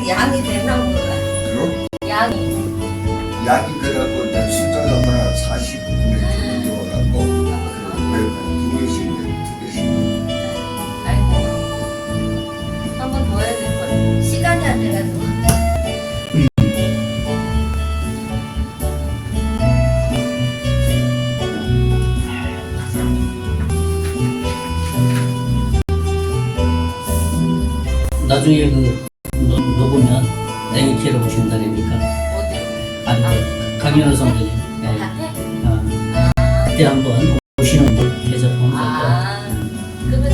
양이 되나 몰라. 그럼 양이. 약이 그래갖고 이제 숫자가 하나 40분에 들어가갖고 두 개씩 아이고. 한 번 더 해야 될 거야. 시간이 안 돼가지고. 나중에 녹으면 내게 키로 오신다니까. 어디요? 아니, 강연호 선생님. 네. 밭에? 그때 한번 오시는 분 대접하면 그러면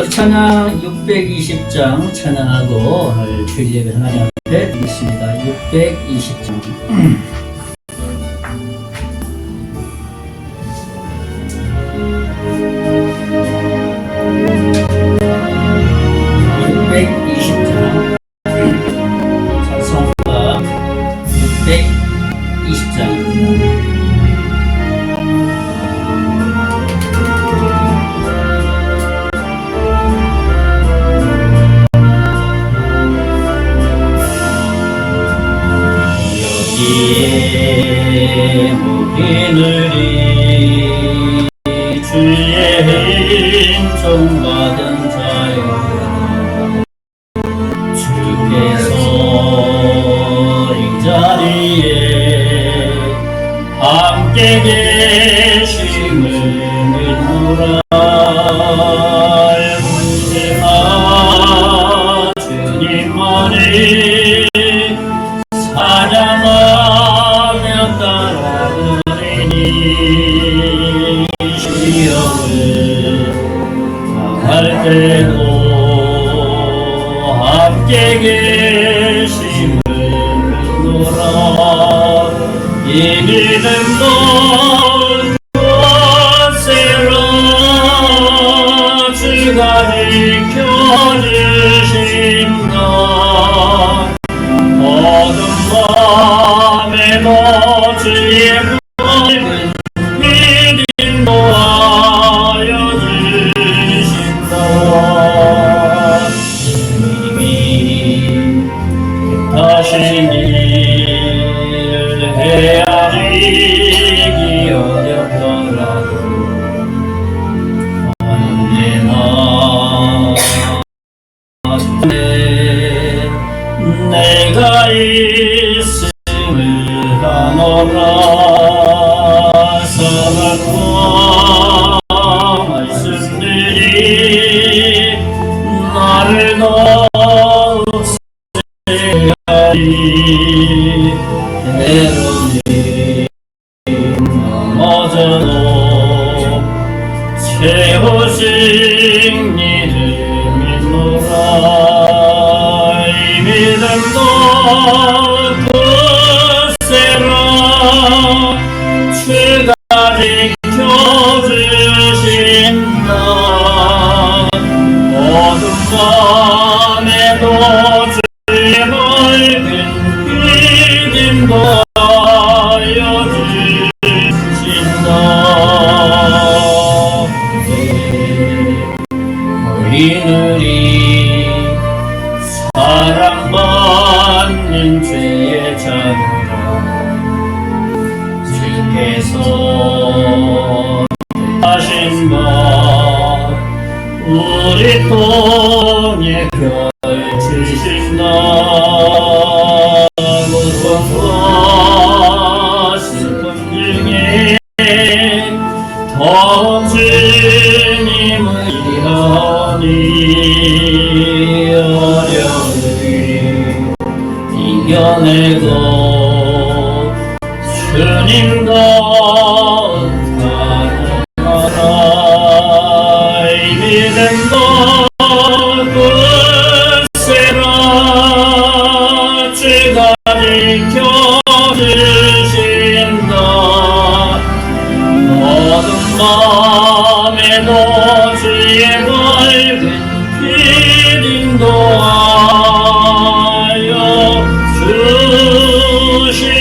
우리 찬양 620장 찬양하고 오늘 주일 예배 하나님 앞에 드리겠습니다. 620장. 찬송가 620장입니다. 여기에 모이느리 주의 인정받은 자여 주께서 이 자리에 함께 계심을 믿노라. 언제나 주님만이 찬양하며 따라가리니 시험을 당할 때도 함께 계심을 믿노라. 이 믿음도 무엇으로 주가 지켜주신다. 어둠 밤에도 주의 밝은 빛 인도하여 주신다. 주님이 택하신 일을 헤아리기 어렵더라도 언제나 내가 있음을 하노라. 선악과 말씀들이 나를 없애하리. 때로는 넘어져도 채우신 이를 믿노라. 믿음도 굳세라. 주가 지켜주신다. 어둠 밤에도 주의 밝은 빛 인도하여 주신다. 우리들이 사랑받는 죄의 자녀라. 주께서 하신 바 우리 통에 별 주신다. 고통과 슬픔 중에 더욱 주님을 위하니 이겨내고 주님과 사랑하라. 이 믿음도 굳세라. 주가 지켜주신다. 어둠 밤에도 주의 밝은 빛 인도하여 주신다.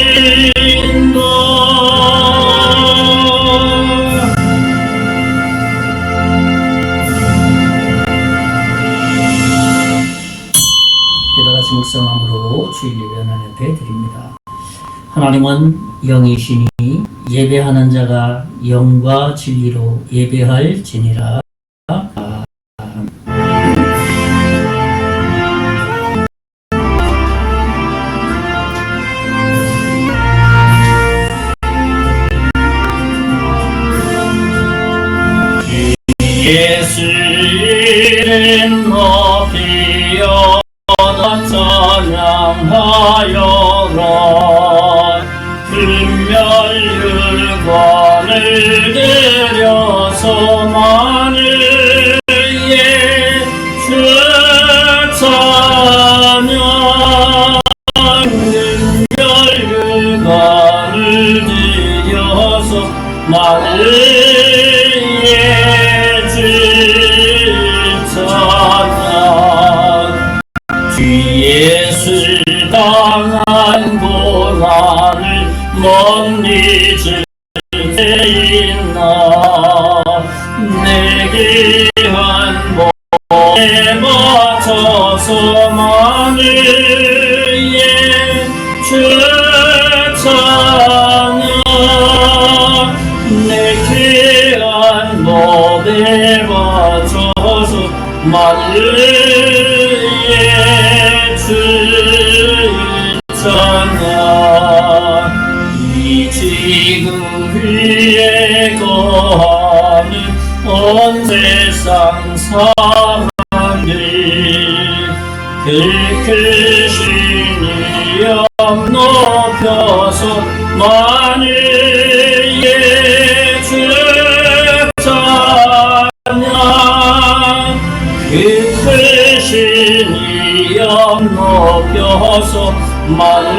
합성함으로 주일 예배 하나님 앞에 드립니다. 하나님은 영이시니 예배하는 자가 영과 진리로 예배할지니라. 예수 이름 높이어 찬양하여라. 금멸유관을 들여서 만을 예수 찬양. 금멸유관을 들여서 만을 예수 당한 고난을 먼 잊을 때 있나. 내게 한 몸에 맞춰서만을 예수 찬양. 내게 한 몸에 맞춰서만을 찬양. 이 지구 위에 거하는 온 세상 사람들 그 크신 이름 높여서 만을 예수 찬양. 그 크신 이름 높여서 만을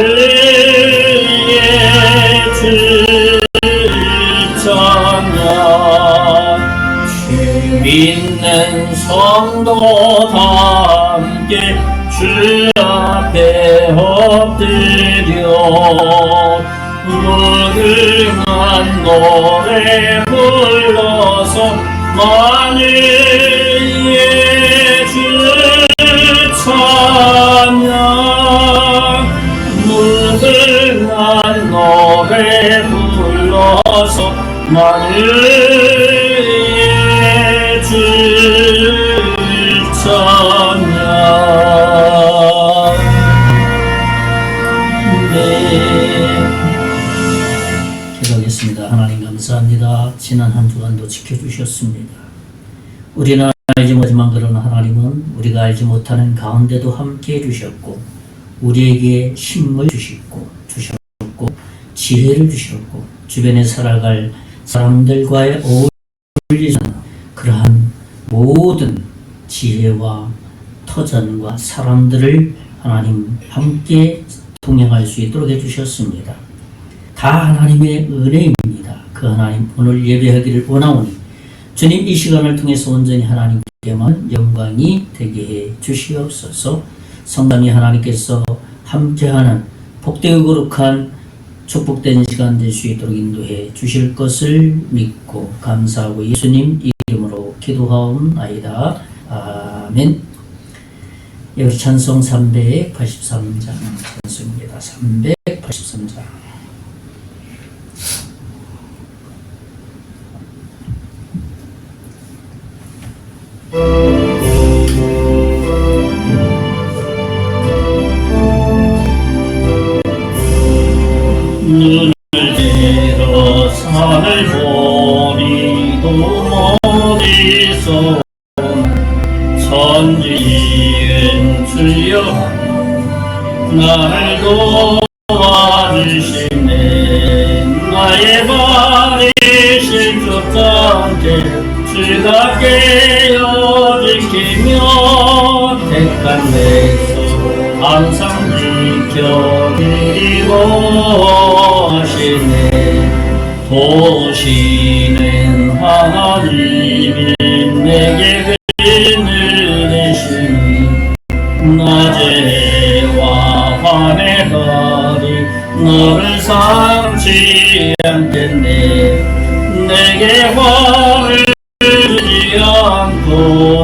예수 찬양. 주 믿는 성도 다 함께 주 앞에 엎드려 무궁한 노래 불러서 만을 예수 찬양. 무궁한 노래 불러서 만을 예수 찬양. 네, 기도하겠습니다. 하나님 감사합니다. 지난 한 주간도 지켜주셨습니다. 우리는 알지 못하지만 그러나 하나님은 우리가 알지 못하는 가운데도 함께 해주셨고 우리에게 힘을 주셨고 지혜를 주셨고 주변에 살아갈 사람들과의 어울리는 그러한 모든 지혜와 터전과 사람들을 하나님 함께 동행할 수 있도록 해주셨습니다. 다 하나님의 은혜입니다. 그 하나님 오늘 예배하기를 원하오니 주님 이 시간을 통해서 온전히 하나님께만 영광이 되게 해 주시옵소서. 성삼위 하나님께서 함께하는 복되고 거룩한 축복된 시간 될 수 있도록 인도해 주실 것을 믿고 감사하고 예수님 이름으로 기도하옵나이다. 아멘. 여기 찬송 383장 찬송입니다. 383장. 눈을 들어 산을 보리도 멀리서 천지은 주여 나를 도와주시네. 나의 발이 실족한 때 즐겁게 여지키며 택한 내서 항상 지켜드리고 하시네. 도시는 하나님이 내게 은을 내시니 낮에와 밤에 달이 너를 삼지 않겠네. 내게 화를 주지 않고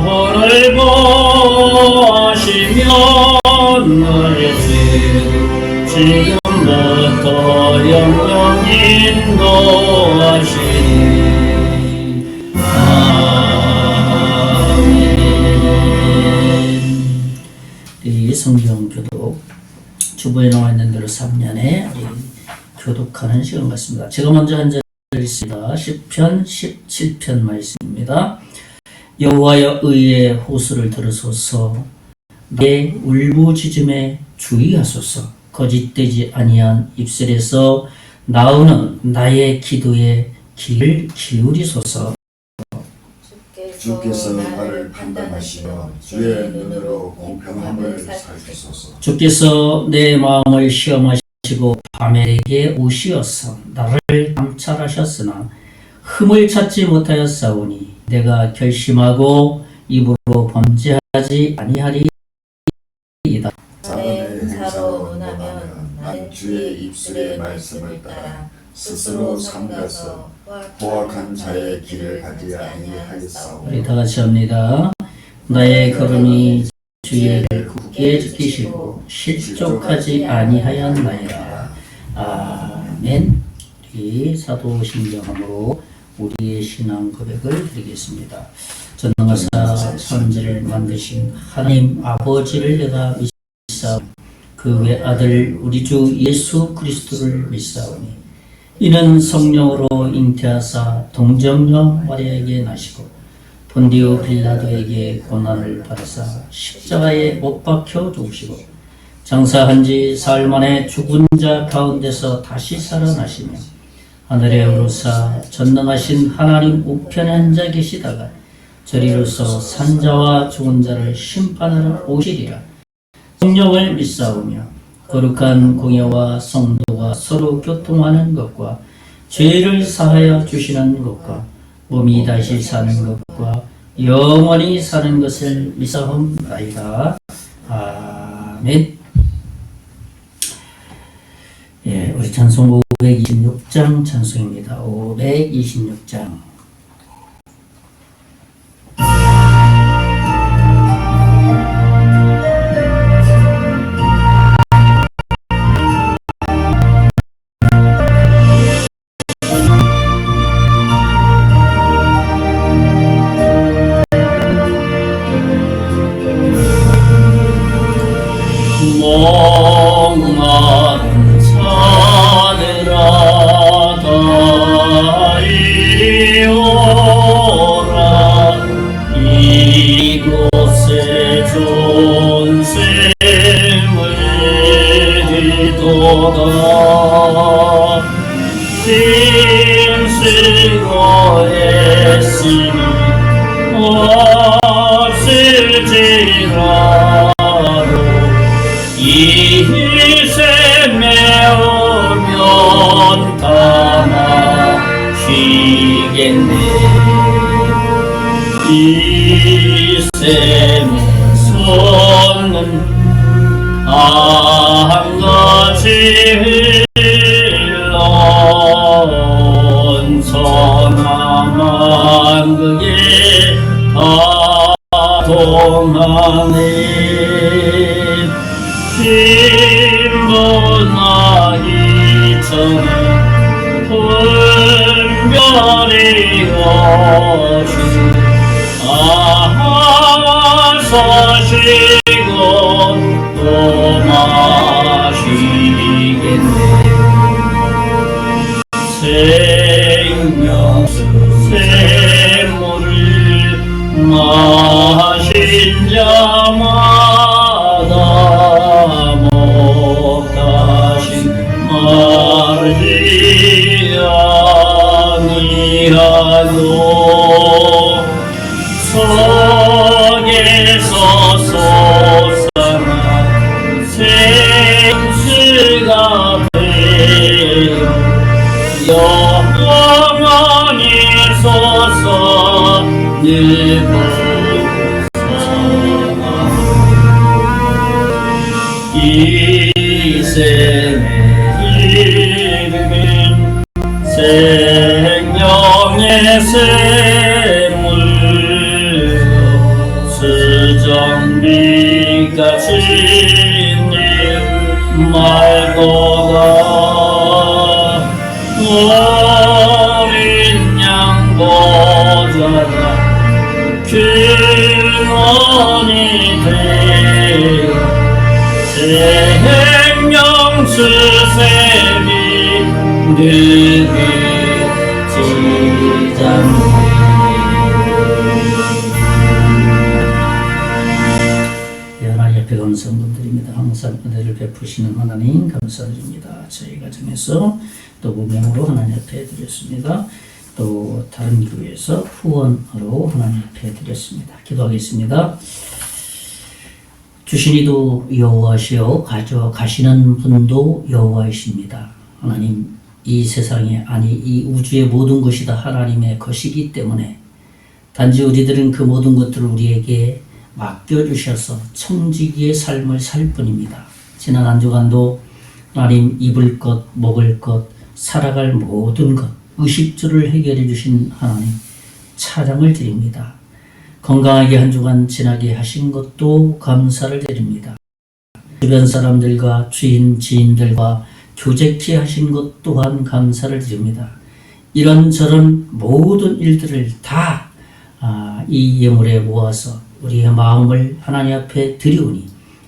너를 보시며 너의 지금부터 영영 인도하시니 이 성경 교독 주보에 나와 있는 대로 3년에 교독하는 시간 같습니다. 제가 먼저 한 절 읽습니다. 시편 17편 말씀입니다. 여호와여 의의 호소를 들으소서. 내 울부짖음에 주의하소서. 거짓되지 아니한 입술에서 나오는 나의 기도에 귀를 기울이소서. 주께서 나를 판단하시며 주의 눈으로 공평함을 살피소서. 주께서 내 마음을 시험하시고 밤에 내게 오시어서 나를 감찰하셨으나 흠을 찾지 못하였사오니 내가 결심하고 입으로 범죄하지 아니하리이다. 내 은사로 논하면 나는 주의 입술의 말씀을 따라 스스로 삼가서 포악한 자의 길을 가지 아니하였사오니 우리 다 같이 합니다. 나의 걸음이 주의 굳게 지키시고 실족하지 아니하였나이다. 아멘. 우리 사도신경함으로 우리의 신앙 고백을 드리겠습니다. 전능하사 천지를 만드신 하나님 아버지를 내가 믿사오니 그 외아들 우리 주 예수 그리스도를 믿사오니 이는 성령으로 잉태하사 동정녀 마리아에게 나시고 본디오 빌라도에게 고난을 받으사 십자가에 못 박혀 죽으시고 장사한 지 사흘 만에 죽은 자 가운데서 다시 살아나시며 하늘에 오르사 전능하신 하나님 우편에 앉아 계시다가 저리로서 산자와 죽은 자를 심판하러 오시리라. 성령을 믿사오며 거룩한 공예와 성도가 서로 교통하는 것과 죄를 사하여 주시는 것과 몸이 다시 사는 것과 영원히 사는 것을 믿사옵나이다. 아멘. 예, 우리 찬송 526장 찬송입니다. 526장. 목마른 자들아 다 이리 오라. 이곳에 존생을 이도다. 힘쓰고 애쓰니 없을지라도 이 셈에 오면 다 마시겠네. 이 셈에 솟는 한가지 흘러온 선함한 그게 다 동하네. 신분하기 전에 분별이 오시 서시고 또 마시겠네. 생명수 샘물을 마신 자마다 못다신 마르지 아니하도 속에서 솟아나 생수가 되어 영원히 솟아 늘고서나 이 셈의 이름은 생명의 샘물 수정비같이 말고가 어린 양 보좌가 근원이 되어 생명 수세미 늙은 지장이 하나님 앞에 감사드립니다. 항상 은혜를 베푸시는 하나님 감사드립니다. 저희 가정에서 또 무명으로 하나님 앞에 드렸습니다. 또 다른 교회에서 후원으로 하나님 앞에 드렸습니다. 기도하겠습니다. 주신 이도 여호와시요 가져가시는 분도 여호와이십니다. 하나님, 이 세상에 아니 이 우주의 모든 것이 다 하나님의 것이기 때문에 단지 우리들은 그 모든 것들을 우리에게 맡겨주셔서 청지기의 삶을 살 뿐입니다. 지난 한 주간도 하나님 입을 것, 먹을 것, 살아갈 모든 것, 의식주를 해결해 주신 하나님 찬양을 드립니다. 건강하게 한 주간 지나게 하신 것도 감사를 드립니다. 주변 사람들과 주인, 지인들과 교제케 하신 것 또한 감사를 드립니다. 이런저런 모든 일들을 다 이 예물에 모아서 우리의 마음을 하나님 앞에 드리오니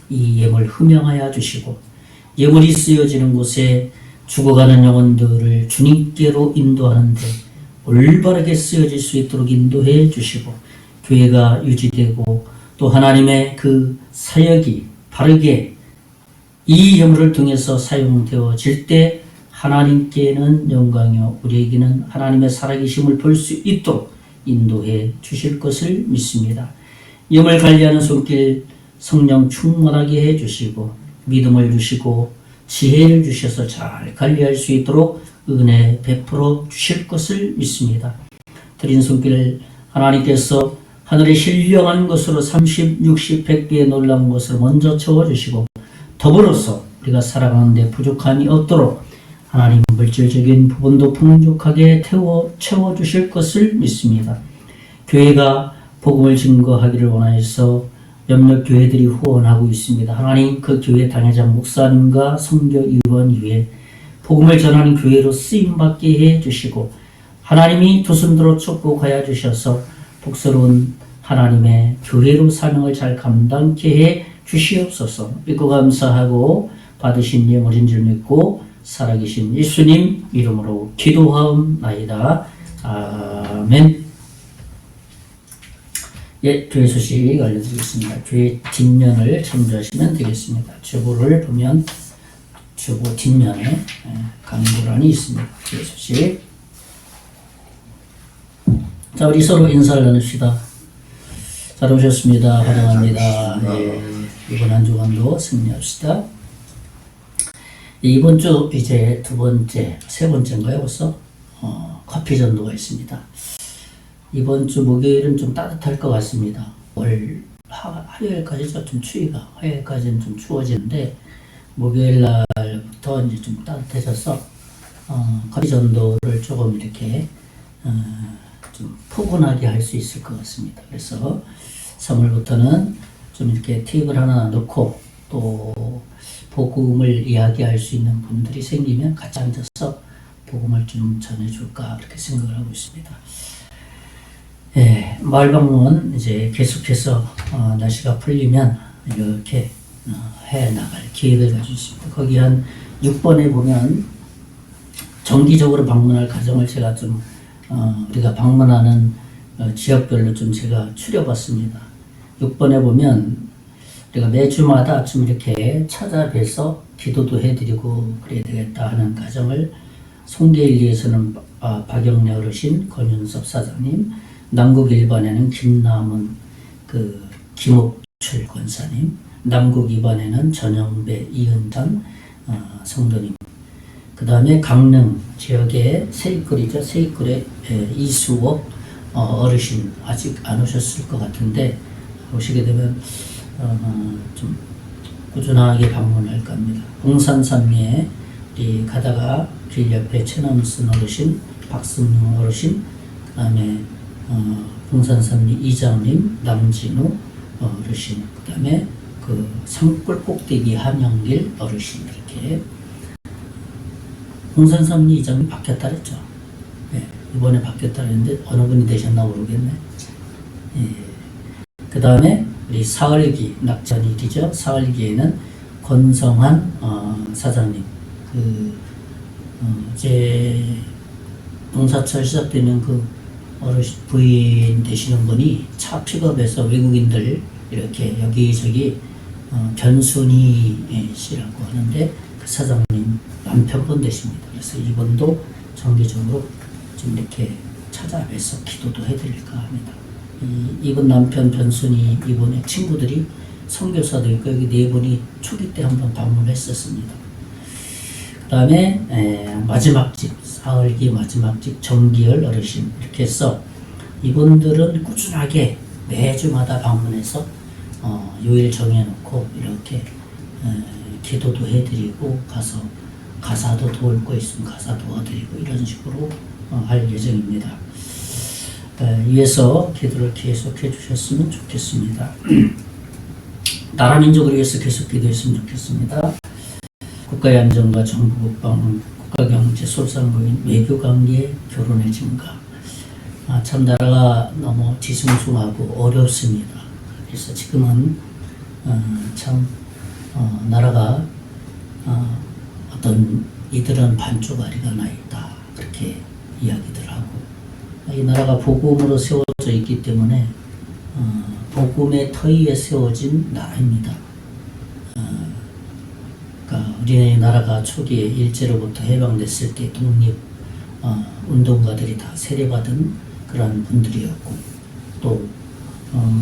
이 예물 흠양하여 주시고 예물이 쓰여지는 곳에 죽어가는 영혼들을 주님께로 인도하는데 올바르게 쓰여질 수 있도록 인도해 주시고 교회가 유지되고 또 하나님의 그 사역이 바르게 이 예물을 통해서 사용되어질 때 하나님께는 영광이요 우리에게는 하나님의 살아계심을 볼 수 있도록 인도해 주실 것을 믿습니다. 예물 관리하는 손길 성령 충만하게 해주시고 믿음을 주시고 지혜를 주셔서 잘 관리할 수 있도록 은혜 베풀어 주실 것을 믿습니다. 드린 손길 하나님께서 하늘의 신령한 것으로 30, 60, 100배의 놀라운 것을 먼저 채워주시고 더불어서 우리가 살아가는데 부족함이 없도록 하나님 물질적인 부분도 풍족하게 채워주실 것을 믿습니다. 교회가 복음을 증거하기를 원하여서 몇몇 교회들이 후원하고 있습니다. 하나님 그 교회 당회장 목사님과 선교위원 위에 복음을 전하는 교회로 쓰임받게 해주시고 하나님이 두 손들어 축복하여 주셔서 복스러운 하나님의 교회로 사명을 잘 감당케 해 주시옵소서. 믿고 감사하고 받으신 예물인 줄 믿고 살아계신 예수님 이름으로 기도하옵나이다. 아멘. 예, 교회 소식 알려드리겠습니다. 교회 뒷면을 참조하시면 되겠습니다. 주보를 보면 주보 뒷면에 강도란이 있습니다. 교회 소식. 자, 우리 서로 인사를 나눕시다. 잘 오셨습니다. 환영합니다. 예, 이번 한 주간도 승리합시다. 이번 주 이제 두 번째, 세 번째인가요 벌써? 커피 전도가 있습니다. 이번 주 목요일은 좀 따뜻할 것 같습니다. 화요일까지죠. 좀 추위가 화요일까지는 좀 추워지는데 목요일 날부터 이제 좀 따뜻해져서 커피 전도를 조금 이렇게 좀 포근하게 할 수 있을 것 같습니다. 그래서 3월부터는 좀 이렇게 테이블 하나 놓고 또 복음을 이야기할 수 있는 분들이 생기면 같이 앉아서 복음을 좀 전해줄까 그렇게 생각을 하고 있습니다. 예, 마을 방문 이제 계속해서 날씨가 풀리면 이렇게 해 나갈 기회를 가지고 있습니다. 거기 한 6번에 보면 정기적으로 방문할 가정을 제가 좀 우리가 방문하는 지역별로 좀 제가 추려봤습니다. 6번에 보면 우리가 매주마다 좀 이렇게 찾아뵈서 기도도 해드리고 그래야 되겠다 하는 가정을 송계일리에서는 박영래 어르신, 권윤섭 사장님, 남국 1번에는 김남은 김옥출 권사님, 남국 2번에는 전영배 이은장 성도님, 그 다음에 강릉 지역의 세입글이죠. 세입글의 이수옥 어르신 아직 안 오셨을 것 같은데 오시게 되면 좀 꾸준하게 방문할 겁니다. 봉산산리에 우리 가다가 길 옆에 최남순 어르신, 박승용 어르신, 그 다음에 봉산산리 이장님, 남진우 어르신, 그 다음에 그 산골 꼭대기 한영길 어르신 이렇게 홍선삼리 이장이 바뀌었다 그랬죠. 예, 이번에 바뀌었다 그랬는데 어느 분이 되셨나 모르겠네. 예. 그 다음에 우리 사흘기 낙천일이죠. 사흘기에는 권성한 사장님 이제 농사철 시작되면 그 어르신 부인 되시는 분이 차 픽업해서 외국인들 이렇게 여기저기 변순이 씨라고 하는데 그 사장님 남편분 되십니다. 그래서 이분도 정기적으로 좀 이렇게 찾아뵈서 기도도 해드릴까 합니다. 이분 남편 변순이 이분의 친구들이 선교사도 있고 여기 네 분이 초기 때 한번 방문했었습니다. 그 다음에 마지막 집 사흘기 마지막 집 정기열 어르신 이렇게 해서 이분들은 꾸준하게 매주마다 방문해서 요일 정해놓고 이렇게 기도도 해드리고 가서 가사도 도울 거 있으면 가사 도와드리고 이런 식으로 할 예정입니다. 위해서 기도를 계속해 주셨으면 좋겠습니다. 나라 민족을 위해서 계속 기도했으면 좋겠습니다. 국가의 안정과 정부 국방, 국가 경제 솔선구인, 외교 관계, 결혼의 증가. 참 나라가 너무 뒤숭숭하고 어렵습니다. 그래서 지금은 참 나라가 어떤 이들은 반쪽아리가 나 있다 그렇게 이야기들 하고 이 나라가 복음으로 세워져 있기 때문에 복음의 터 위에 세워진 나라입니다. 그러니까 우리네 나라가 초기에 일제로부터 해방됐을 때 독립 운동가들이 다 세례받은 그런 분들이었고 또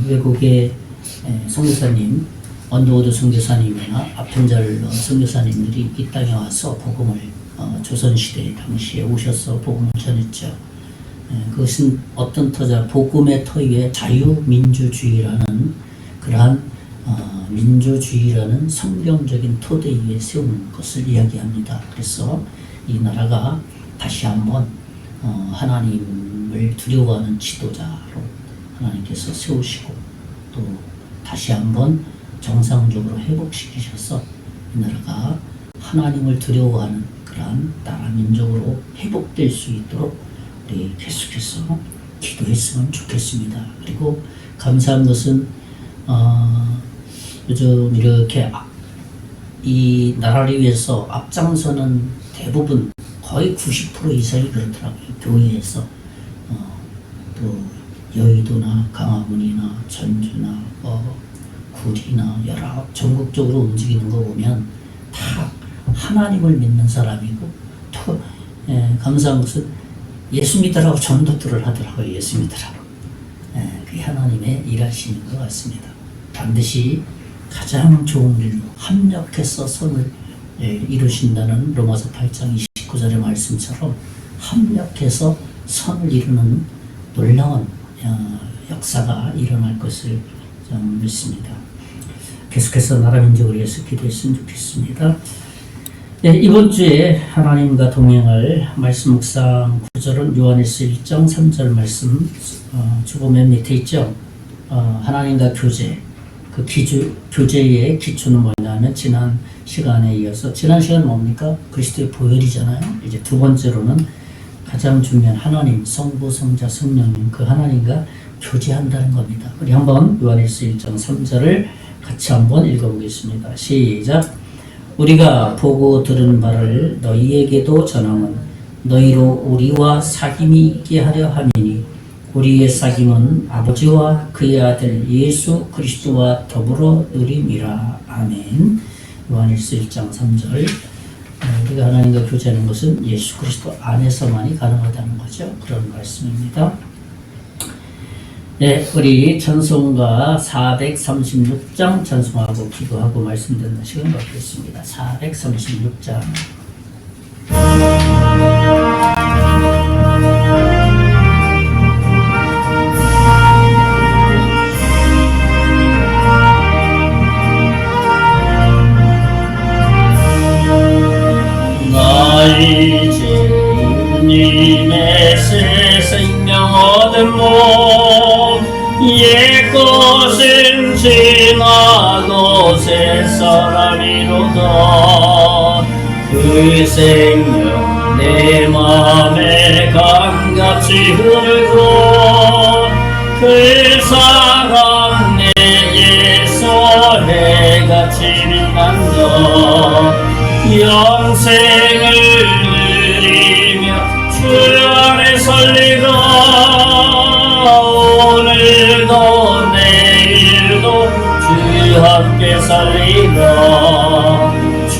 외국의 선교사님 언더우드 선교사님이나 아펜젤러 선교사님들이 이 땅에 와서 복음을 조선시대 당시에 오셔서 복음을 전했죠. 그것은 어떤 터자 복음의 터 위에 자유민주주의라는 그러한 민주주의라는 성경적인 토대 위에 세우는 것을 이야기합니다. 그래서 이 나라가 다시 한번 하나님을 두려워하는 지도자로 하나님께서 세우시고 또 다시 한번 정상적으로 회복시키셔서 이 나라가 하나님을 두려워하는 그러한 나라 민족으로 회복될 수 있도록 우리 계속해서 기도했으면 좋겠습니다. 그리고 감사한 것은 요즘 이렇게 이 나라를 위해서 앞장서는 대부분 거의 90% 이상이 그렇더라고요. 교회에서 또 여의도나 강화문이나 전주나 구리나 여러 전국적으로 움직이는 거 보면 다 하나님을 믿는 사람이고 또 감사한 것은 예수 믿으라고 전도들을 하더라고요. 예수 믿으라고. 그게 하나님의 일하시는 것 같습니다. 반드시 가장 좋은 일로 합력해서 선을 이루신다는 로마서 8장 29절의 말씀처럼 합력해서 선을 이루는 놀라운 역사가 일어날 것을 믿습니다. 계속해서 나라 민족을 위해서 기도했으면 좋겠습니다. 이번 주에 하나님과 동행할 말씀 묵상 구절은 요한일서 1장 3절 말씀 주보 맨 밑에 있죠. 하나님과 교제, 그 교제의 기초는 뭐냐면 지난 시간에 이어서 지난 시간 뭡니까? 그리스도의 보혈이잖아요. 이제 두 번째로는 가장 중요한 하나님, 성부, 성자, 성령님 그 하나님과 교제한다는 겁니다. 우리 한번 요한일서 1장 3절을 같이 한번 읽어보겠습니다. 시작. 우리가 보고 들은 바를 너희에게도 전함은 너희로 우리와 사귐이 있게 하려 함이니 우리의 사귐은 아버지와 그의 아들 예수 그리스도와 더불어 누림이라. 아멘. 요한일서 1장 3절. 우리가 하나님과 교제하는 것은 예수 그리스도 안에서만이 가능하다는 거죠. 그런 말씀입니다. 네, 우리 찬송가 436장 찬송하고 기도하고 말씀 듣는 시간 갖겠습니다. 436장. 나 이제 주님의 새 생명 얻은 몸 옛것은 지나고 나도 새 사람이로다. 그 생명 내 맘에 강같이 흐르고 그 사랑 내게서 해같이 빛난다. 영생을 누리며 주 안에 설리라. 오늘도 내일도 주 함께 살리라. 주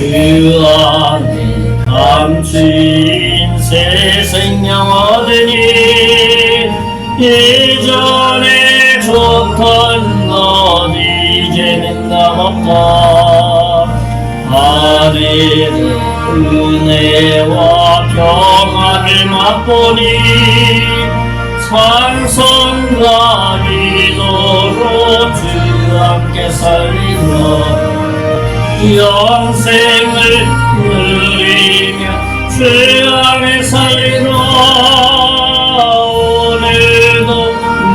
안에 감추인 새 생명 얻으니 이전에 좋던 것 이제는 남없다. 하늘의 은혜와 평안을 맛보니 찬송과 기도로 주 함께 살리라. 영생을 누리며 주 안에 살리라. 오늘도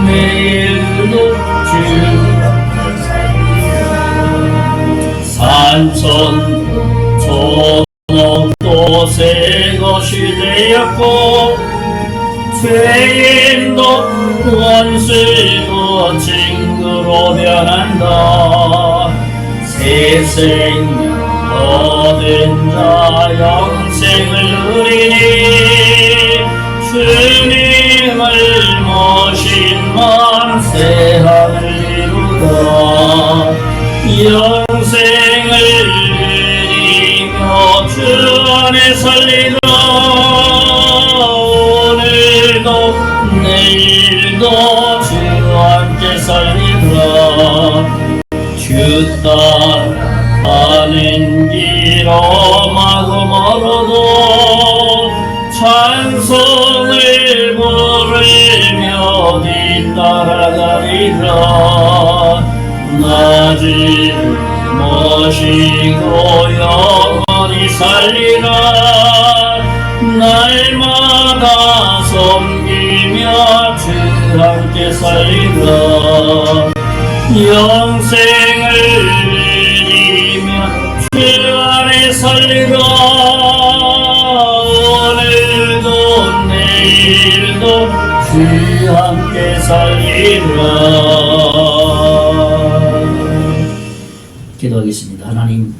내일도 주 산천도 저녁도 새 것이 되었고 죄인도 원수도 친구로 변한다. 새 생명 얻은 자 영생을 누리니 주님을 모신 마음 새 하늘 이루다. 영생을 누리며 주 안에 살리라. 오늘도 내일도 주 함께 살리라. 주 따라가는 길 험하고 멀어도 찬송을 부르며 뒤따라가리라. 나지를 모시고 영원히 살리라. 날마다 섬기며 주 함께 살리라. 영생을 누리며 주 안에 살리라. 오늘도 내일도 주 함께 살리라. 기도하겠습니다. 하나님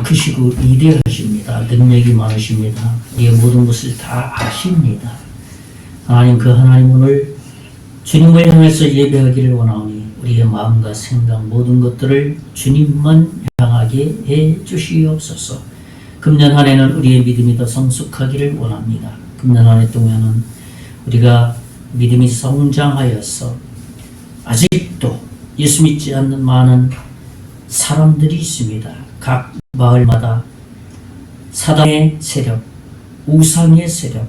크시고 위대하십니다. 능력이 많으십니다. 우리의 모든 것을 다 아십니다. 하나님, 그 하나님 오늘 주님을 향해서 예배하기를 원하오니 우리의 마음과 생각 모든 것들을 주님만 향하게 해 주시옵소서. 금년 한 해는 우리의 믿음이 더 성숙하기를 원합니다. 금년 한 해 동안은 우리가 믿음이 성장하여서 아직도 예수 믿지 않는 많은 사람들이 있습니다. 각 마을마다 사단의 세력, 우상의 세력,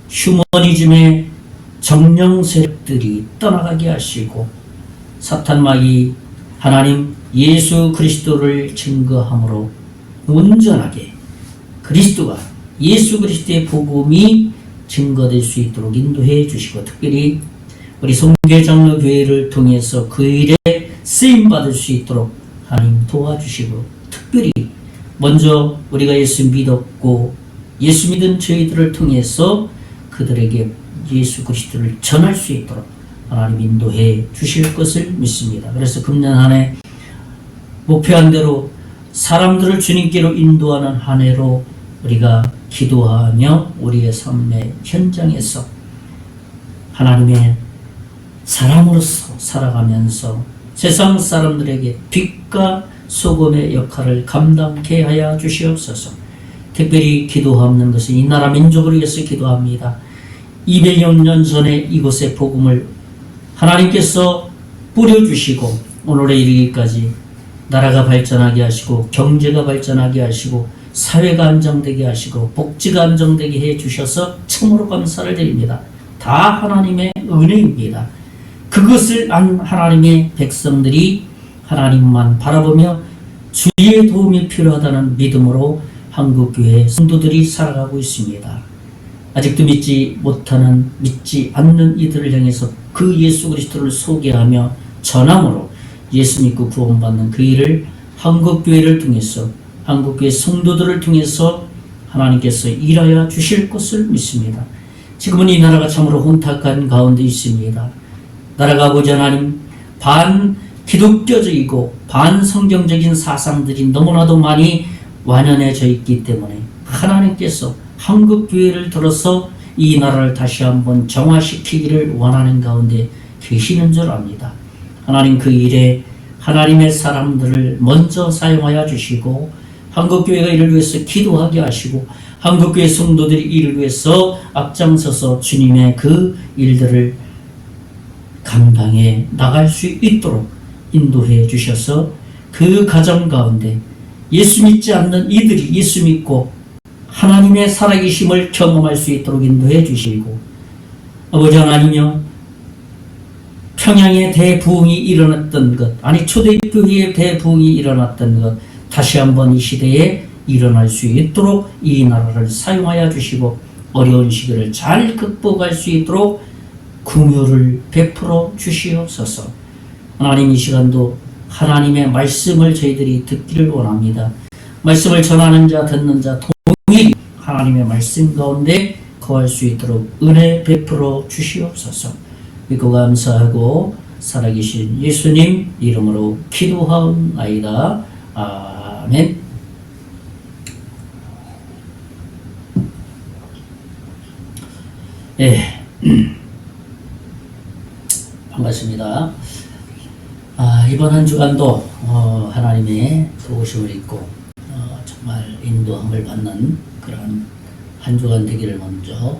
휴머니즘의 정령 세력들이 떠나가게 하시고 사탄마귀 하나님 예수 그리스도를 증거함으로 온전하게 그리스도가 예수 그리스도의 복음이 증거될 수 있도록 인도해 주시고 특별히 우리 송계장로교회를 통해서 그 일에 쓰임받을 수 있도록 하나님 도와주시고 특별히 먼저 우리가 예수 믿었고 예수 믿은 저희들을 통해서 그들에게 예수 그리스도를 전할 수 있도록 하나님 인도해 주실 것을 믿습니다. 그래서 금년 한 해 목표한 대로 사람들을 주님께로 인도하는 한 해로 우리가 기도하며 우리의 삶의 현장에서 하나님의 사람으로서 살아가면서 세상 사람들에게 빛과 소금의 역할을 감당케 하여 주시옵소서. 특별히 기도하는 것은 이 나라 민족을 위해서 기도합니다. 200여 년 전에 이곳에 복음을 하나님께서 뿌려주시고 오늘에 이르기까지 나라가 발전하게 하시고 경제가 발전하게 하시고 사회가 안정되게 하시고 복지가 안정되게 해 주셔서 참으로 감사를 드립니다. 다 하나님의 은혜입니다. 그것을 안 하나님의 백성들이 하나님만 바라보며 주의 도움이 필요하다는 믿음으로 한국교회 성도들이 살아가고 있습니다. 아직도 믿지 못하는 믿지 않는 이들을 향해서 그 예수 그리스도를 소개하며 전함으로 예수 믿고 구원받는 그 일을 한국교회를 통해서, 한국교회 성도들을 통해서 하나님께서 일하여 주실 것을 믿습니다. 지금은 이 나라가 참으로 혼탁한 가운데 있습니다. 나라가 아버지 하나님, 반 기독교적이고 반 성경적인 사상들이 너무나도 많이 완연해져 있기 때문에 하나님께서 한국교회를 들어서 이 나라를 다시 한번 정화시키기를 원하는 가운데 계시는 줄 압니다. 하나님, 그 일에 하나님의 사람들을 먼저 사용하여 주시고 한국교회가 이를 위해서 기도하게 하시고 한국교회 성도들이 이를 위해서 앞장서서 주님의 그 일들을 감당해 나갈 수 있도록 인도해 주셔서 그 가정 가운데 예수 믿지 않는 이들이 예수 믿고 하나님의 살아계심을 경험할 수 있도록 인도해 주시고, 아버지 하나님이여, 평양의 대부흥이 일어났던 것, 아니 초대교회의 대부흥이 일어났던 것, 다시 한번 이 시대에 일어날 수 있도록 이 나라를 사용하여 주시고 어려운 시기를 잘 극복할 수 있도록 긍휼을 베풀어 주시옵소서. 하나님, 이 시간도 하나님의 말씀을 저희들이 듣기를 원합니다. 말씀을 전하는 자, 듣는 자 동일히 하나님의 말씀 가운데 거할 수 있도록 은혜 베풀어 주시옵소서. 믿고 감사하고 살아계신 예수님 이름으로 기도하옵나이다. 아멘. 네. 반갑습니다. 이번 한 주간도 하나님의 도우심을 입고 정말 인도함을 받는 그런 한 주간 되기를 먼저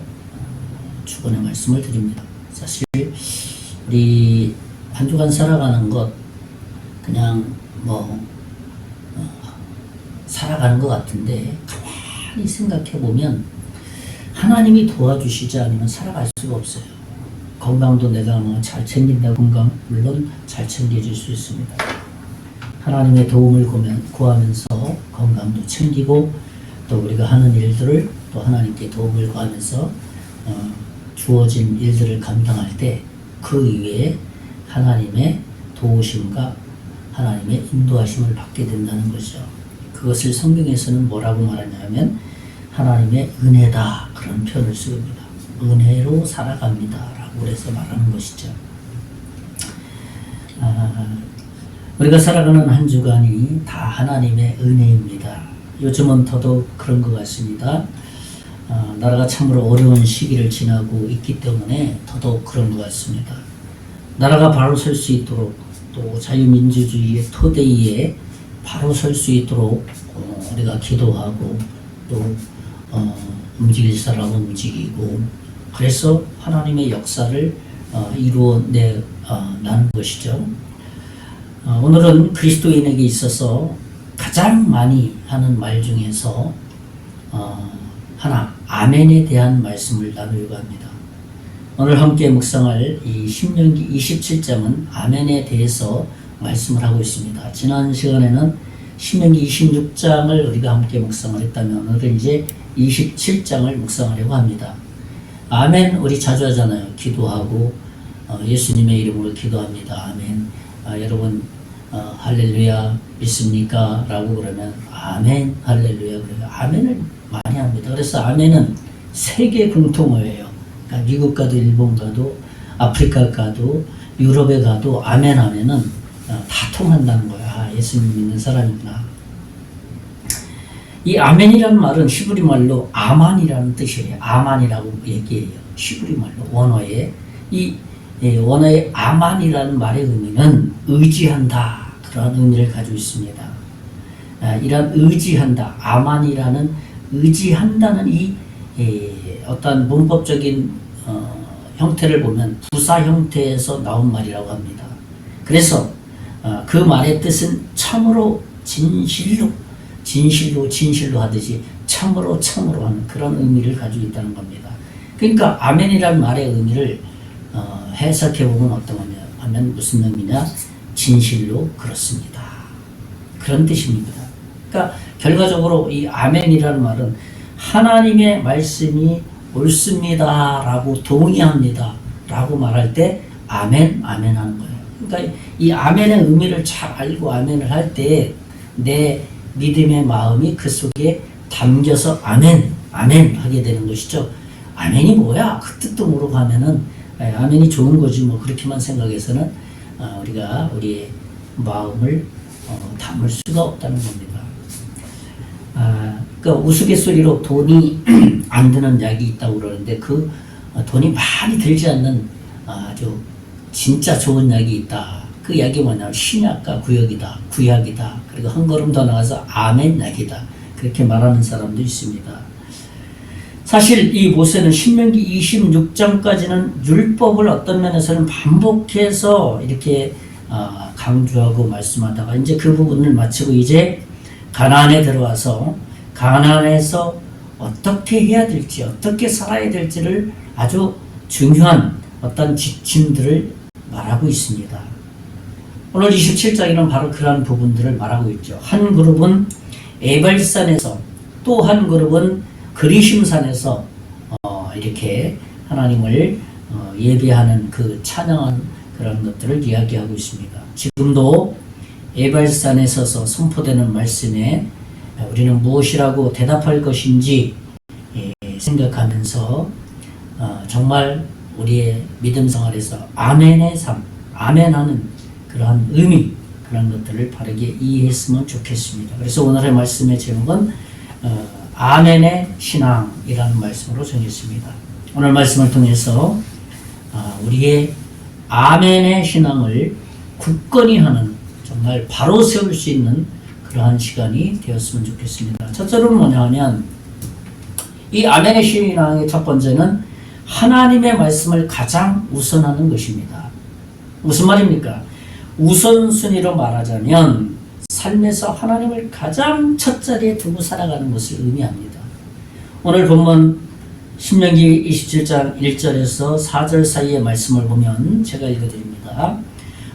축원의 말씀을 드립니다. 사실 우리 한 주간 살아가는 것 그냥 살아가는 것 같은데 가만히 생각해 보면 하나님이 도와주시지 않으면 살아갈 수가 없어요. 건강도 내가 잘 챙긴다. 건강 물론 잘 챙겨줄 수 있습니다. 하나님의 도움을 구하면서 건강도 챙기고 또 우리가 하는 일들을 또 하나님께 도움을 구하면서 주어진 일들을 감당할 때 그 이외에 하나님의 도우심과 하나님의 인도하심을 받게 된다는 것이죠. 그것을 성경에서는 뭐라고 말하냐면 하나님의 은혜다, 그런 표현을 씁니다. 은혜로 살아갑니다 라고 그래서 말하는 것이죠. 우리가 살아가는 한 주간이 다 하나님의 은혜입니다. 요즘은 더더욱 그런 것 같습니다. 나라가 참으로 어려운 시기를 지나고 있기 때문에 더더욱 그런 것 같습니다. 나라가 바로 설 수 있도록 또 자유민주주의의 토대에 바로 설 수 있도록 우리가 기도하고 또 움직일 사람은 움직이고, 그래서 하나님의 역사를 이루어내는 것이죠. 오늘은 그리스도인에게 있어서 가장 많이 하는 말 중에서 하나, 아멘에 대한 말씀을 나누려고 합니다. 오늘 함께 묵상할 이 신명기 27장은 아멘에 대해서 말씀을 하고 있습니다. 지난 시간에는 신명기 26장을 우리가 함께 묵상을 했다면 오늘은 이제 27장을 묵상하려고 합니다. 아멘, 우리 자주 하잖아요. 기도하고 예수님의 이름으로 기도합니다. 아멘. 여러분 할렐루야 믿습니까? 라고 그러면 아멘 할렐루야 그래요. 아멘을 많이 합니다. 그래서 아멘은 세계 공통어예요. 그러니까 미국 가도 일본 가도 아프리카 가도 유럽에 가도 아멘 하면은 다 통한다는 거야. 예수님 믿는 사람이구나. 이 아멘이라는 말은 히브리 말로 아만이라는 뜻이에요. 아만이라고 얘기해요. 히브리 말로 원어에 이 원어의 아만이라는 말의 의미는 의지한다, 그런 의미를 가지고 있습니다. 이런 의지한다, 아만이라는 의지한다는 이 어떤 문법적인 형태를 보면 부사 형태에서 나온 말이라고 합니다. 그래서 그 말의 뜻은 참으로 진실로 하듯이 참으로 하는 그런 의미를 가지고 있다는 겁니다. 그러니까 아멘이라는 말의 의미를 해석해 보면 어떤 거냐 하면 무슨 의미냐, 진실로 그렇습니다, 그런 뜻입니다. 그러니까 결과적으로 이 아멘이라는 말은 하나님의 말씀이 옳습니다 라고 동의합니다 라고 말할 때 아멘 하는 거예요. 그러니까 이 아멘의 의미를 잘 알고 아멘을 할 때 내 믿음의 마음이 그 속에 담겨서 아멘, 아멘 하게 되는 것이죠. 아멘이 뭐야? 그 뜻도 모르고 하면은 아멘이 좋은 거지 뭐 그렇게만 생각해서는 우리가 우리의 마음을 담을 수가 없다는 겁니다. 그러니까 우스갯소리로 돈이 안 드는 약이 있다고 그러는데 그 돈이 많이 들지 않는 아주 진짜 좋은 약이 있다. 그 약이 뭐냐면 신약과 구약이다. 그리고 한 걸음 더 나가서 아멘 약이다. 그렇게 말하는 사람도 있습니다. 사실 이 모세는 신명기 26장까지는 율법을 어떤 면에서는 반복해서 이렇게 강조하고 말씀하다가 이제 그 부분을 마치고 이제 가나안에 들어와서 가나안에서 어떻게 해야 될지 어떻게 살아야 될지를 아주 중요한 어떤 지침들을 말하고 있습니다. 오늘 27장에는 바로 그러한 부분들을 말하고 있죠. 한 그룹은 에발산에서 또 한 그룹은 그리심산에서 이렇게 하나님을 예배하는 그 찬양한 그런 것들을 이야기하고 있습니다. 지금도 에발산에 서서 선포되는 말씀에 우리는 무엇이라고 대답할 것인지 생각하면서 정말 우리의 믿음 생활에서 아멘의 삶, 아멘하는 그러한 의미, 그런 것들을 바르게 이해했으면 좋겠습니다. 그래서 오늘의 말씀의 제목은 아멘의 신앙이라는 말씀으로 정했습니다. 오늘 말씀을 통해서 우리의 아멘의 신앙을 굳건히 하는 정말 바로 세울 수 있는 그러한 시간이 되었으면 좋겠습니다. 첫째로는 뭐냐 하면 이 아멘의 신앙의 첫 번째는 하나님의 말씀을 가장 우선하는 것입니다. 무슨 말입니까? 우선순위로 말하자면 삶에서 하나님을 가장 첫 자리에 두고 살아가는 것을 의미합니다. 오늘 본문 신명기 27장 1절에서 4절 사이의 말씀을 보면 제가 읽어드립니다.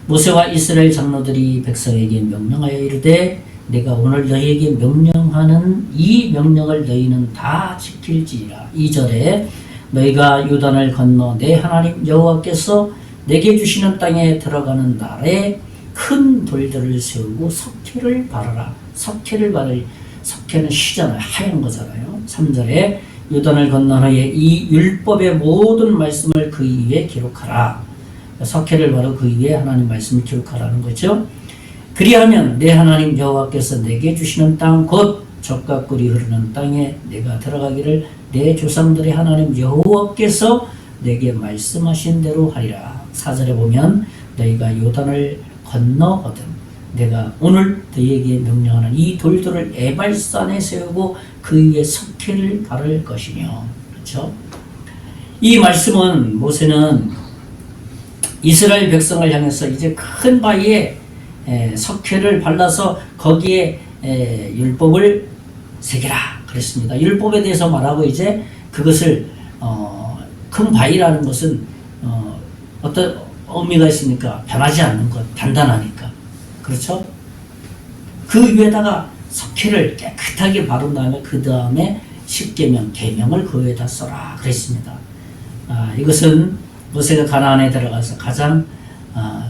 모세와 이스라엘 장로들이 백성에게 명령하여 이르되 내가 오늘 너희에게 명령하는 이 명령을 너희는 다 지킬지니라. 2절에 너희가 요단을 건너 내 하나님 여호와께서 내게 주시는 땅에 들어가는 날에 큰 돌들을 세우고 석회를 바르라. 석회는 시잖아요. 하얀 거잖아요. 3절에 요단을 건넌 후에 이 율법의 모든 말씀을 그 위에 기록하라. 석회를 바르고 그 위에 하나님 말씀을 기록하라는 거죠. 그리하면 내 하나님 여호와께서 내게 주시는 땅 곧 젖과 꿀이 흐르는 땅에 내가 들어가기를 내 조상들의 하나님 여호와께서 내게 말씀하신 대로 하리라. 4절에 보면 너희가 요단을 건너거든 내가 오늘 너희에게 명령하는 이 돌들을 에발산에 세우고 그 위에 석회를 바를 것이며. 그렇죠? 이 말씀은 모세는 이스라엘 백성을 향해서 이제 큰 바위에 석회를 발라서 거기에 율법을 새기라 그랬습니다. 율법에 대해서 말하고 이제 그것을 큰 바위라는 것은 어떤 의미가 있습니까? 변하지 않는 것, 단단하니까. 그렇죠? 그 위에다가 석회를 깨끗하게 바른 다음에 그 다음에 십계명, 계명을 그 위에다 써라 그랬습니다. 이것은 모세가 가나안에 들어가서 가장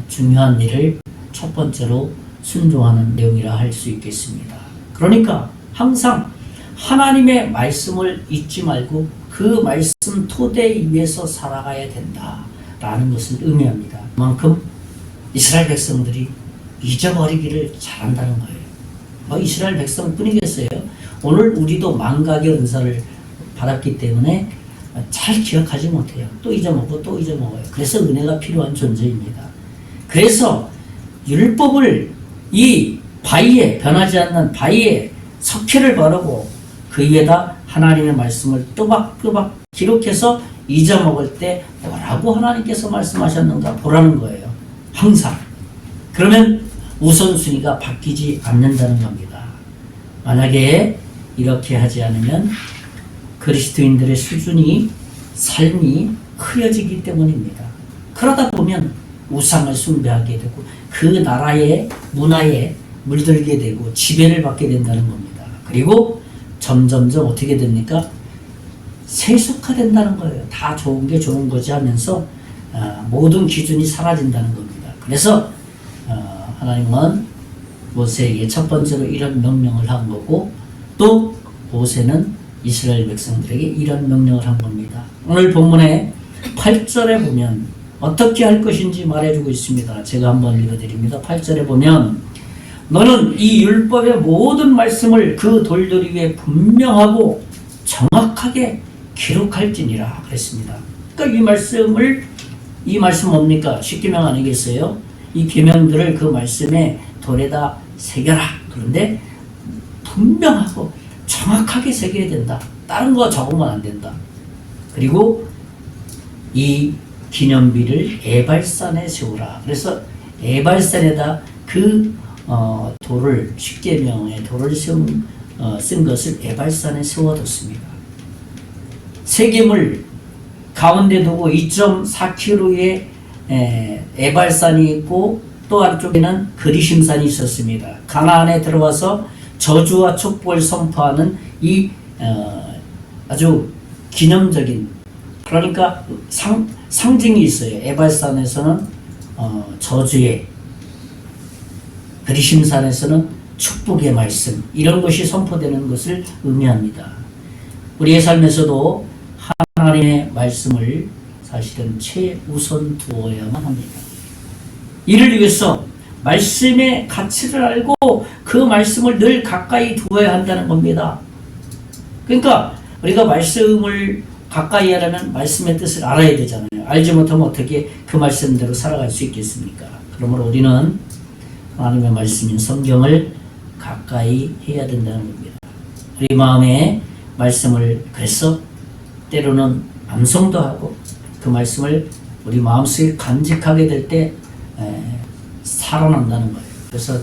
중요한 일을 첫 번째로 순종하는 내용이라 할 수 있겠습니다. 그러니까 항상 하나님의 말씀을 잊지 말고 그 말씀 토대 위에서 살아가야 된다라는 것을 의미합니다. 그만큼 이스라엘 백성들이 잊어버리기를 잘한다는 거예요. 이스라엘 백성뿐이겠어요. 오늘 우리도 망각의 은사를 받았기 때문에 잘 기억하지 못해요. 또 잊어먹고 또 잊어먹어요. 그래서 은혜가 필요한 존재입니다. 그래서 율법을 이 바위에, 변하지 않는 바위에 석회를 바르고 그 위에다 하나님의 말씀을 또박또박 기록해서 잊어먹을 때 뭐라고 하나님께서 말씀하셨는가 보라는 거예요. 항상. 그러면 우선순위가 바뀌지 않는다는 겁니다. 만약에 이렇게 하지 않으면 그리스도인들의 수준이, 삶이 흐려지기 때문입니다. 그러다 보면 우상을 숭배하게 되고 그 나라의 문화에 물들게 되고 지배를 받게 된다는 겁니다. 그리고 점점점 어떻게 됩니까? 세속화된다는 거예요. 다 좋은 게 좋은 거지 하면서 모든 기준이 사라진다는 겁니다. 그래서 하나님은 모세에게 첫 번째로 이런 명령을 한 거고, 또 모세는 이스라엘 백성들에게 이런 명령을 한 겁니다. 오늘 본문의 8절에 보면 어떻게 할 것인지 말해주고 있습니다. 제가 한번 읽어드립니다. 8절에 보면 너는 이 율법의 모든 말씀을 그 돌돌이 위에 분명하고 정확하게 기록할지니라 그랬습니다. 그러니까 이 말씀 뭡니까? 십계명 아니겠어요? 이 계명들을 그 말씀에 돌에다 새겨라. 그런데 분명하고 정확하게 새겨야 된다. 다른 거 적으면 안 된다. 그리고 이 기념비를 에발산에 세우라. 그래서 에발산에다 그 돌을, 십계명의 돌을 쓴 것을 에발산에 세워뒀습니다. 세겜을 가운데 두고 2.4km의 에발산이 있고, 또 아래쪽에는 그리심산이 있었습니다. 가나안에 들어와서 저주와 축복을 선포하는 이 아주 기념적인, 그러니까 상징이 있어요. 에발산에서는 저주의, 그리심산에서는 축복의 말씀, 이런 것이 선포되는 것을 의미합니다. 우리의 삶에서도 하나님의 말씀을 사실은 최우선 두어야만 합니다. 이를 위해서 말씀의 가치를 알고 그 말씀을 늘 가까이 두어야 한다는 겁니다. 그러니까 우리가 말씀을 가까이 하려면 말씀의 뜻을 알아야 되잖아요. 알지 못하면 어떻게 그 말씀대로 살아갈 수 있겠습니까? 그러므로 우리는 하나님의 말씀인 성경을 가까이 해야 된다는 겁니다. 우리 마음에 말씀을, 그래서 때로는 암송도 하고 그 말씀을 우리 마음속에 간직하게 될 때 살아난다는 거예요. 그래서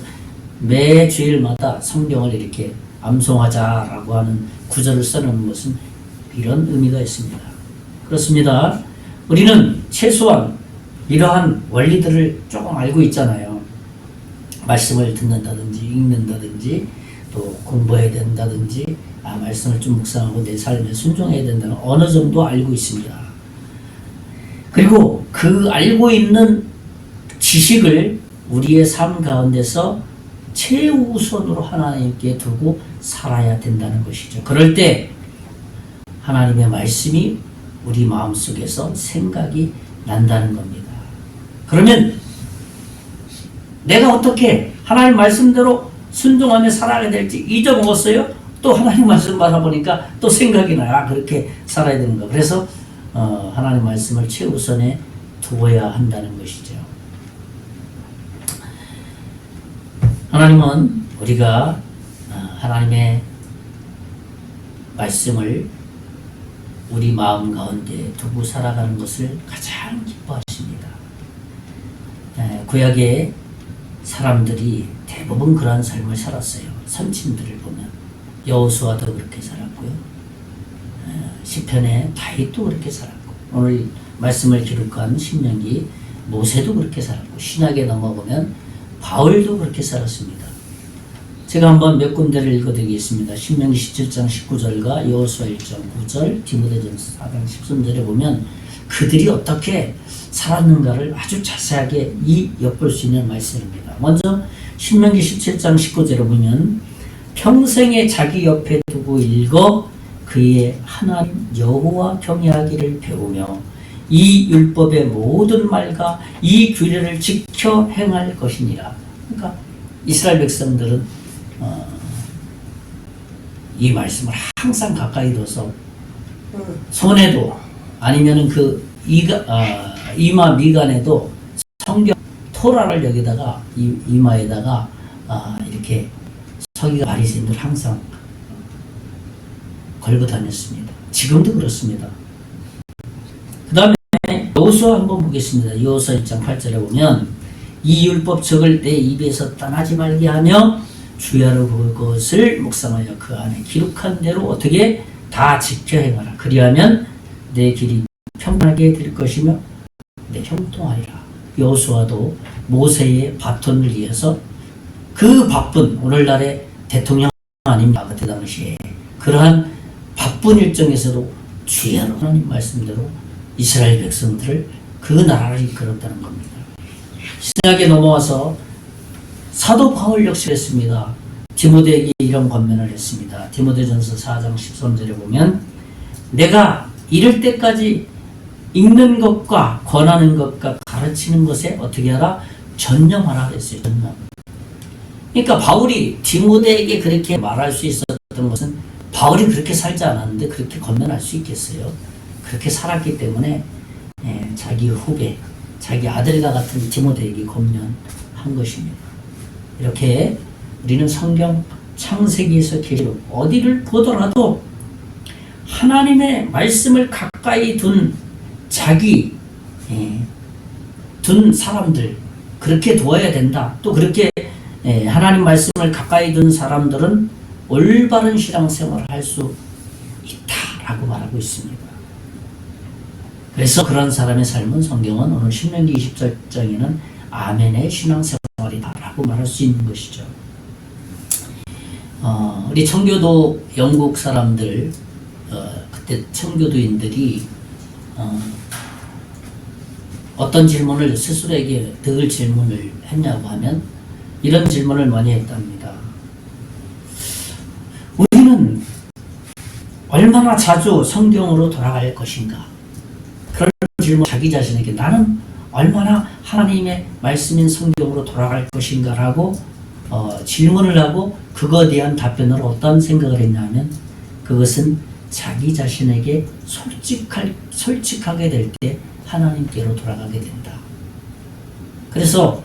매 주일마다 성경을 이렇게 암송하자라고 하는 구절을 써놓은 것은 이런 의미가 있습니다. 그렇습니다. 우리는 최소한 이러한 원리들을 조금 알고 있잖아요. 말씀을 듣는다든지 읽는다든지 또 공부해야 된다든지, 말씀을 좀 묵상하고 내 삶에 순종해야 된다는 어느 정도 알고 있습니다. 그리고 그 알고 있는 지식을 우리의 삶 가운데서 최우선으로 하나님께 두고 살아야 된다는 것이죠. 그럴 때 하나님의 말씀이 우리 마음속에서 생각이 난다는 겁니다. 그러면 내가 어떻게 하나님 말씀대로 순종하며 살아야 될지 잊어먹었어요? 또 하나님 말씀 받아보니까 또 생각이 나요. 그렇게 살아야 되는 거. 그래서 하나님 말씀을 최우선에 두어야 한다는 것이죠. 하나님은 우리가 하나님의 말씀을 우리 마음 가운데 두고 살아가는 것을 가장 기뻐하십니다. 구약의 사람들이 대부분 그러한 삶을 살았어요. 선친들을 보면 여호수아도 그렇게 살았고요. 시편의 다윗도 그렇게 살았고, 오늘 말씀을 기록한 신명기 모세도 그렇게 살았고, 신약에 넘어보면 바울도 그렇게 살았습니다. 제가 한번 몇 군데를 읽어드리겠습니다. 신명기 17장 19절과 여호수아 1장 9절, 디모데전서 4장 13절에 보면 그들이 어떻게 살았는가를 아주 자세하게 엿볼 수 있는 말씀입니다. 먼저 신명기 17장 19절에 보면 평생에 자기 옆에 두고 읽어 그의 하나님 여호와 경외하기를 배우며 이 율법의 모든 말과 이 규례를 지켜 행할 것이니라. 그러니까 이스라엘 백성들은 이 말씀을 항상 가까이 둬서 손에도 아니면은 그 이마 미간에도 성경 토라를 여기다가 이마에다가 이렇게 서기가 바리새인들 항상 걸고 다녔습니다. 지금도 그렇습니다. 그 다음에 여호수아 한번 보겠습니다. 여호수아 1장 8절에 보면 이 율법책을 내 입에서 떠나지 말게 하며 주야로 그것을 묵상하여 그 안에 기록한 대로 어떻게 다 지켜 행하라. 그리하면 내 길이 평안하게 될 것이며 내 형통하리라. 여호수아도 모세의 바톤을 위해서 그 바쁜, 오늘날의 대통령 아닙니까? 그때 당시에 그러한 바쁜 일정에서도 주야로 하나님 말씀대로 이스라엘 백성들을 그 나라를 이끌었다는 겁니다. 신약에 넘어와서 사도 바울 역시 했습니다. 디모데에게 이런 권면을 했습니다. 디모데전서 4장 13절에 보면 내가 이럴 때까지 읽는 것과 권하는 것과 가르치는 것에 어떻게 하라? 전념하라 그랬어요. 전념. 그러니까 바울이 디모데에게 그렇게 말할 수 있었던 것은 바울이 그렇게 살지 않았는데 그렇게 권면할 수 있겠어요? 그렇게 살았기 때문에 자기 후배, 자기 아들과 같은 디모데에게 권면한 것입니다. 이렇게 우리는 성경 창세기에서 계시록 어디를 보더라도 하나님의 말씀을 가까이 둔 자기 둔 사람들 그렇게 두어야 된다. 또 그렇게 하나님 말씀을 가까이 둔 사람들은 올바른 신앙생활을 할 수 있다라고 말하고 있습니다. 그래서 그런 사람의 삶은 성경은 오늘 신명기 20절장에는 아멘의 신앙생활이다라고 말할 수 있는 것이죠. 우리 청교도 영국 사람들 그때 청교도인들이 어떤 질문을 스스로에게 늘 질문을 했냐고 하면 이런 질문을 많이 했답니다. 우리는 얼마나 자주 성경으로 돌아갈 것인가? 그런 질문 자기 자신에게 나는 얼마나 하나님의 말씀인 성경으로 돌아갈 것인가 라고 질문을 하고 그거에 대한 답변을 어떤 생각을 했냐면 그것은 자기 자신에게 솔직하게 될 때 하나님께로 돌아가게 된다. 그래서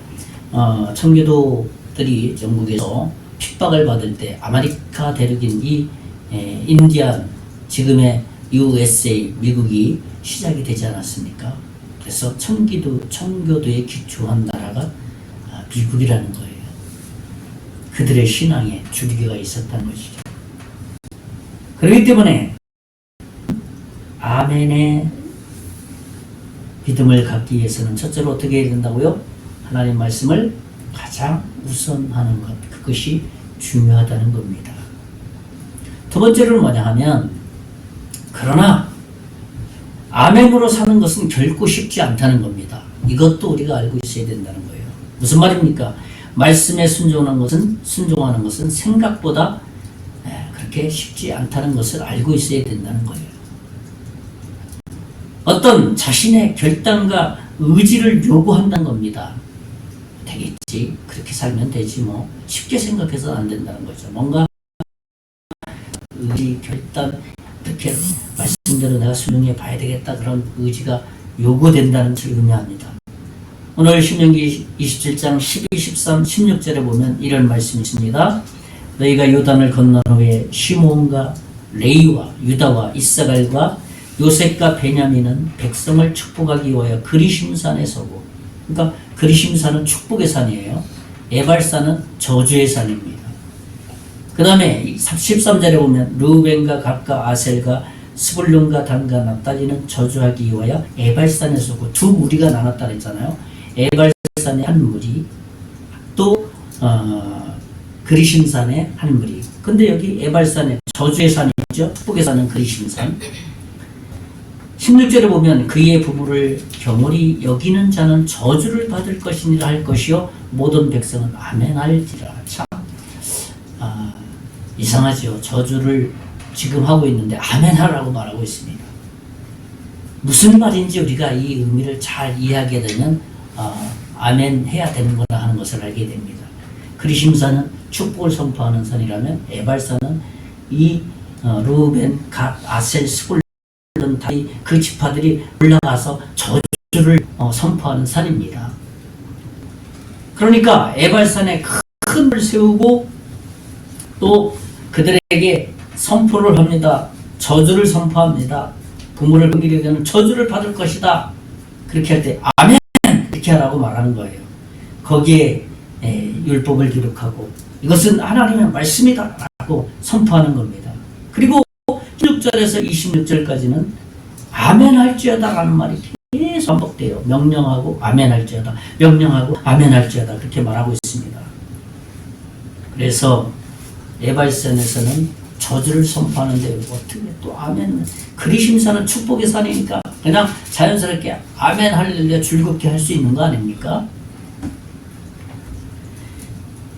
청교도들이 영국에서 핍박을 받을 때 아메리카 대륙인 이 인디안 지금의 USA 미국이 시작이 되지 않았습니까? 그래서 청교도에 기초한 나라가 미국이라는 거예요. 그들의 신앙에 주류가 있었다는 것이죠. 그렇기 때문에 아멘의 믿음을 갖기 위해서는 첫째로 어떻게 해야 된다고요? 하나님 말씀을 가장 우선하는 것, 그것이 중요하다는 겁니다. 두 번째로는 뭐냐 하면 그러나 아멘으로 사는 것은 결코 쉽지 않다는 겁니다. 이것도 우리가 알고 있어야 된다는 거예요. 무슨 말입니까? 말씀에 순종하는 것은 생각보다 그렇게 쉽지 않다는 것을 알고 있어야 된다는 거예요. 어떤 자신의 결단과 의지를 요구한다는 겁니다. 되겠지, 그렇게 살면 되지 뭐 쉽게 생각해서는 안 된다는 거죠. 뭔가 의지, 결단, 이렇게 말씀대로 내가 순종해 봐야 되겠다 그런 의지가 요구된다는 것을 의미합니다. 오늘 신명기 27장 12, 13, 16절에 보면 이런 말씀이 있습니다. 너희가 요단을 건넌 후에 시몬과 레위와 유다와 이사갈과 요셉과 베냐민은 백성을 축복하기 위하여 그리심산에 서고, 그러니까 그리심산은 축복의 산이에요. 에발산은 저주의 산입니다. 그 다음에 13절에 보면 루벤과 gad과 아셀과 스불론과 단과 납달리는 저주하기 위하여 에발산에 서고, 두 무리가 나눴다 그랬잖아요. 에발산의 한 무리, 또 그리심산의 한 무리. 근데 여기 에발산의 저주의 산이죠. 축복의 산은 그리심산. 16절에 보면 그의 부부를 경홀히 여기는 자는 저주를 받을 것이니라 할 것이요 모든 백성은 아멘할지라. 참 이상하죠. 저주를 지금 하고 있는데 아멘하라고 말하고 있습니다. 무슨 말인지 우리가 이 의미를 잘 이해하게 되면 아멘해야 되는구나 하는 것을 알게 됩니다. 그리심산은 축복을 선포하는 산이라면 에발산은 이 루벤, 갓, 아셀, 스불 그 지파들이 올라가서 저주를 선포하는 산입니다. 그러니까 에발산에 큰 을 세우고 또 그들에게 선포를 합니다. 저주를 선포합니다. 부모를 끊기게 되는 저주를 받을 것이다. 그렇게 할 때 아멘 이렇게 하라고 말하는 거예요. 거기에 율법을 기록하고 이것은 하나님의 말씀이다 라고 선포하는 겁니다. 그리고 16절에서 26절까지는 아멘할지어다 라는 말이 계속 반복돼요. 명령하고 아멘할지어다, 명령하고 아멘할지어다 그렇게 말하고 있습니다. 그래서 에발산에서는 저주를 선포하는데 어떻게 또 아멘, 그리심산은 축복의 산이니까 그냥 자연스럽게 아멘 할렐루야 즐겁게 할 수 있는 거 아닙니까?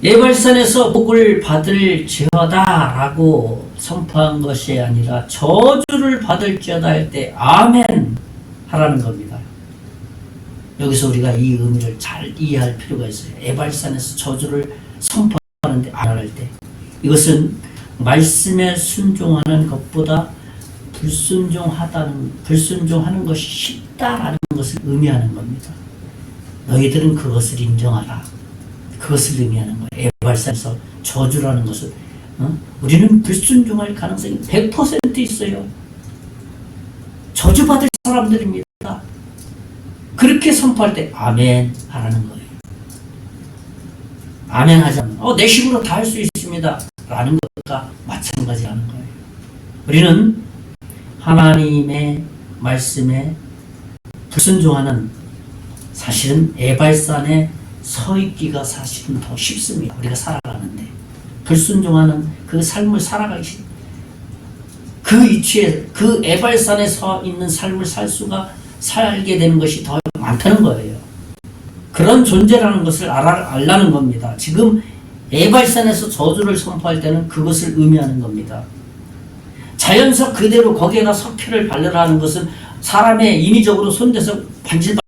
에발산에서 복을 받을지어다라고 선포한 것이 아니라 저주를 받을지어다 할 때 아멘 하라는 겁니다. 여기서 우리가 이 의미를 잘 이해할 필요가 있어요. 에발산에서 저주를 선포하는데 아멘 할 때 이것은 말씀에 순종하는 것보다 불순종하는 것이 쉽다라는 것을 의미하는 겁니다. 너희들은 그것을 인정하라. 그것을 의미하는 거예요. 에발산에서 저주라는 것은 우리는 불순종할 가능성이 100% 있어요. 저주받을 사람들입니다. 그렇게 선포할 때 아멘 하라는 거예요. 아멘 하자면 내 식으로 다 할 수 있습니다 라는 것과 마찬가지라는 거예요. 우리는 하나님의 말씀에 불순종하는 사실은 에발산에 서 있기가 사실은 더 쉽습니다. 우리가 살아가는데 불순종하는 그 삶을 살아가기 그 위치에 그 에발산에 서 있는 삶을 살게 되는 것이 더 많다는 거예요. 그런 존재라는 것을 알라는 겁니다. 지금 에발산에서 저주를 선포할 때는 그것을 의미하는 겁니다. 자연석 그대로 거기에다 석회를 바르라는 것은 사람의 인위적으로 손대서 반질반질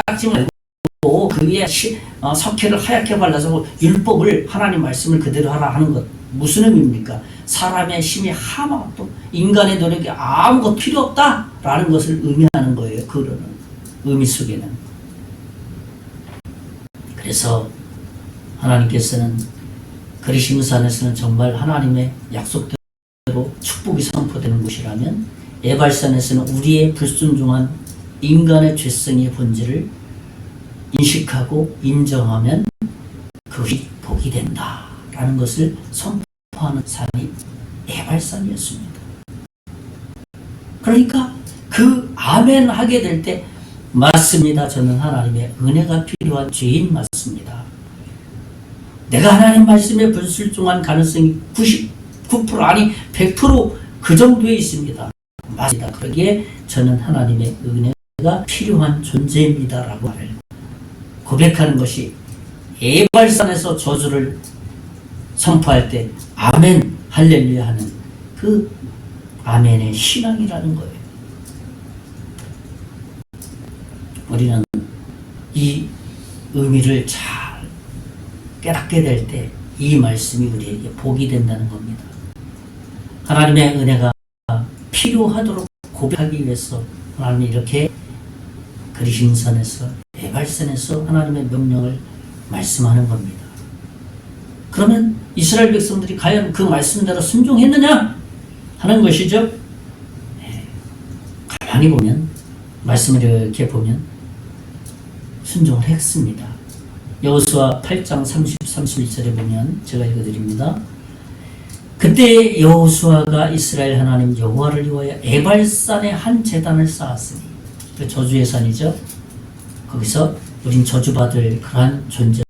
닦지 말고 그 위에 석회를 하얗게 발라서 율법을 하나님 말씀을 그대로 하라 하는 것 무슨 의미입니까? 사람의 힘이 하나도 인간의 노력이 아무것도 필요 없다라는 것을 의미하는 거예요. 그런 의미 속에는. 그래서 하나님께서는 그리심산에서는 정말 하나님의 약속대로 축복이 선포되는 곳이라면 에발산에서는 우리의 불순종한 인간의 죄성의 본질을 인식하고 인정하면 그것이 복이 된다라는 것을 선포하는 산이 에발산이었습니다. 그러니까 그 아멘 하게 될 때 맞습니다. 저는 하나님의 은혜가 필요한 죄인 맞습니다. 내가 하나님 말씀에 불순종한 가능성이 99% 아니 100% 그 정도에 있습니다. 맞습니다. 그러기에 저는 하나님의 은혜가 필요한 존재입니다라고 말을 고백하는 것이 에발산에서 저주를 선포할 때 아멘 할렐루야 하는 그 아멘의 신앙이라는 거예요. 우리는 이 의미를 잘 깨닫게 될 때 이 말씀이 우리에게 복이 된다는 겁니다. 하나님의 은혜가 필요하도록 고백하기 위해서 하나님이 이렇게 그리심산에서 에발산에서 하나님의 명령을 말씀하는 겁니다. 그러면 이스라엘 백성들이 과연 그 말씀대로 순종했느냐 하는 것이죠. 가만히 보면 말씀을 이렇게 보면 순종을 했습니다. 여호수아 8장 30, 31절에 보면 제가 읽어드립니다. 그때 여호수아가 이스라엘 하나님 여호와를 위하여 에발산에 한 제단을 쌓았으니 그 저주의 산이죠. 거기서 우린 저주받을 그러한 존재가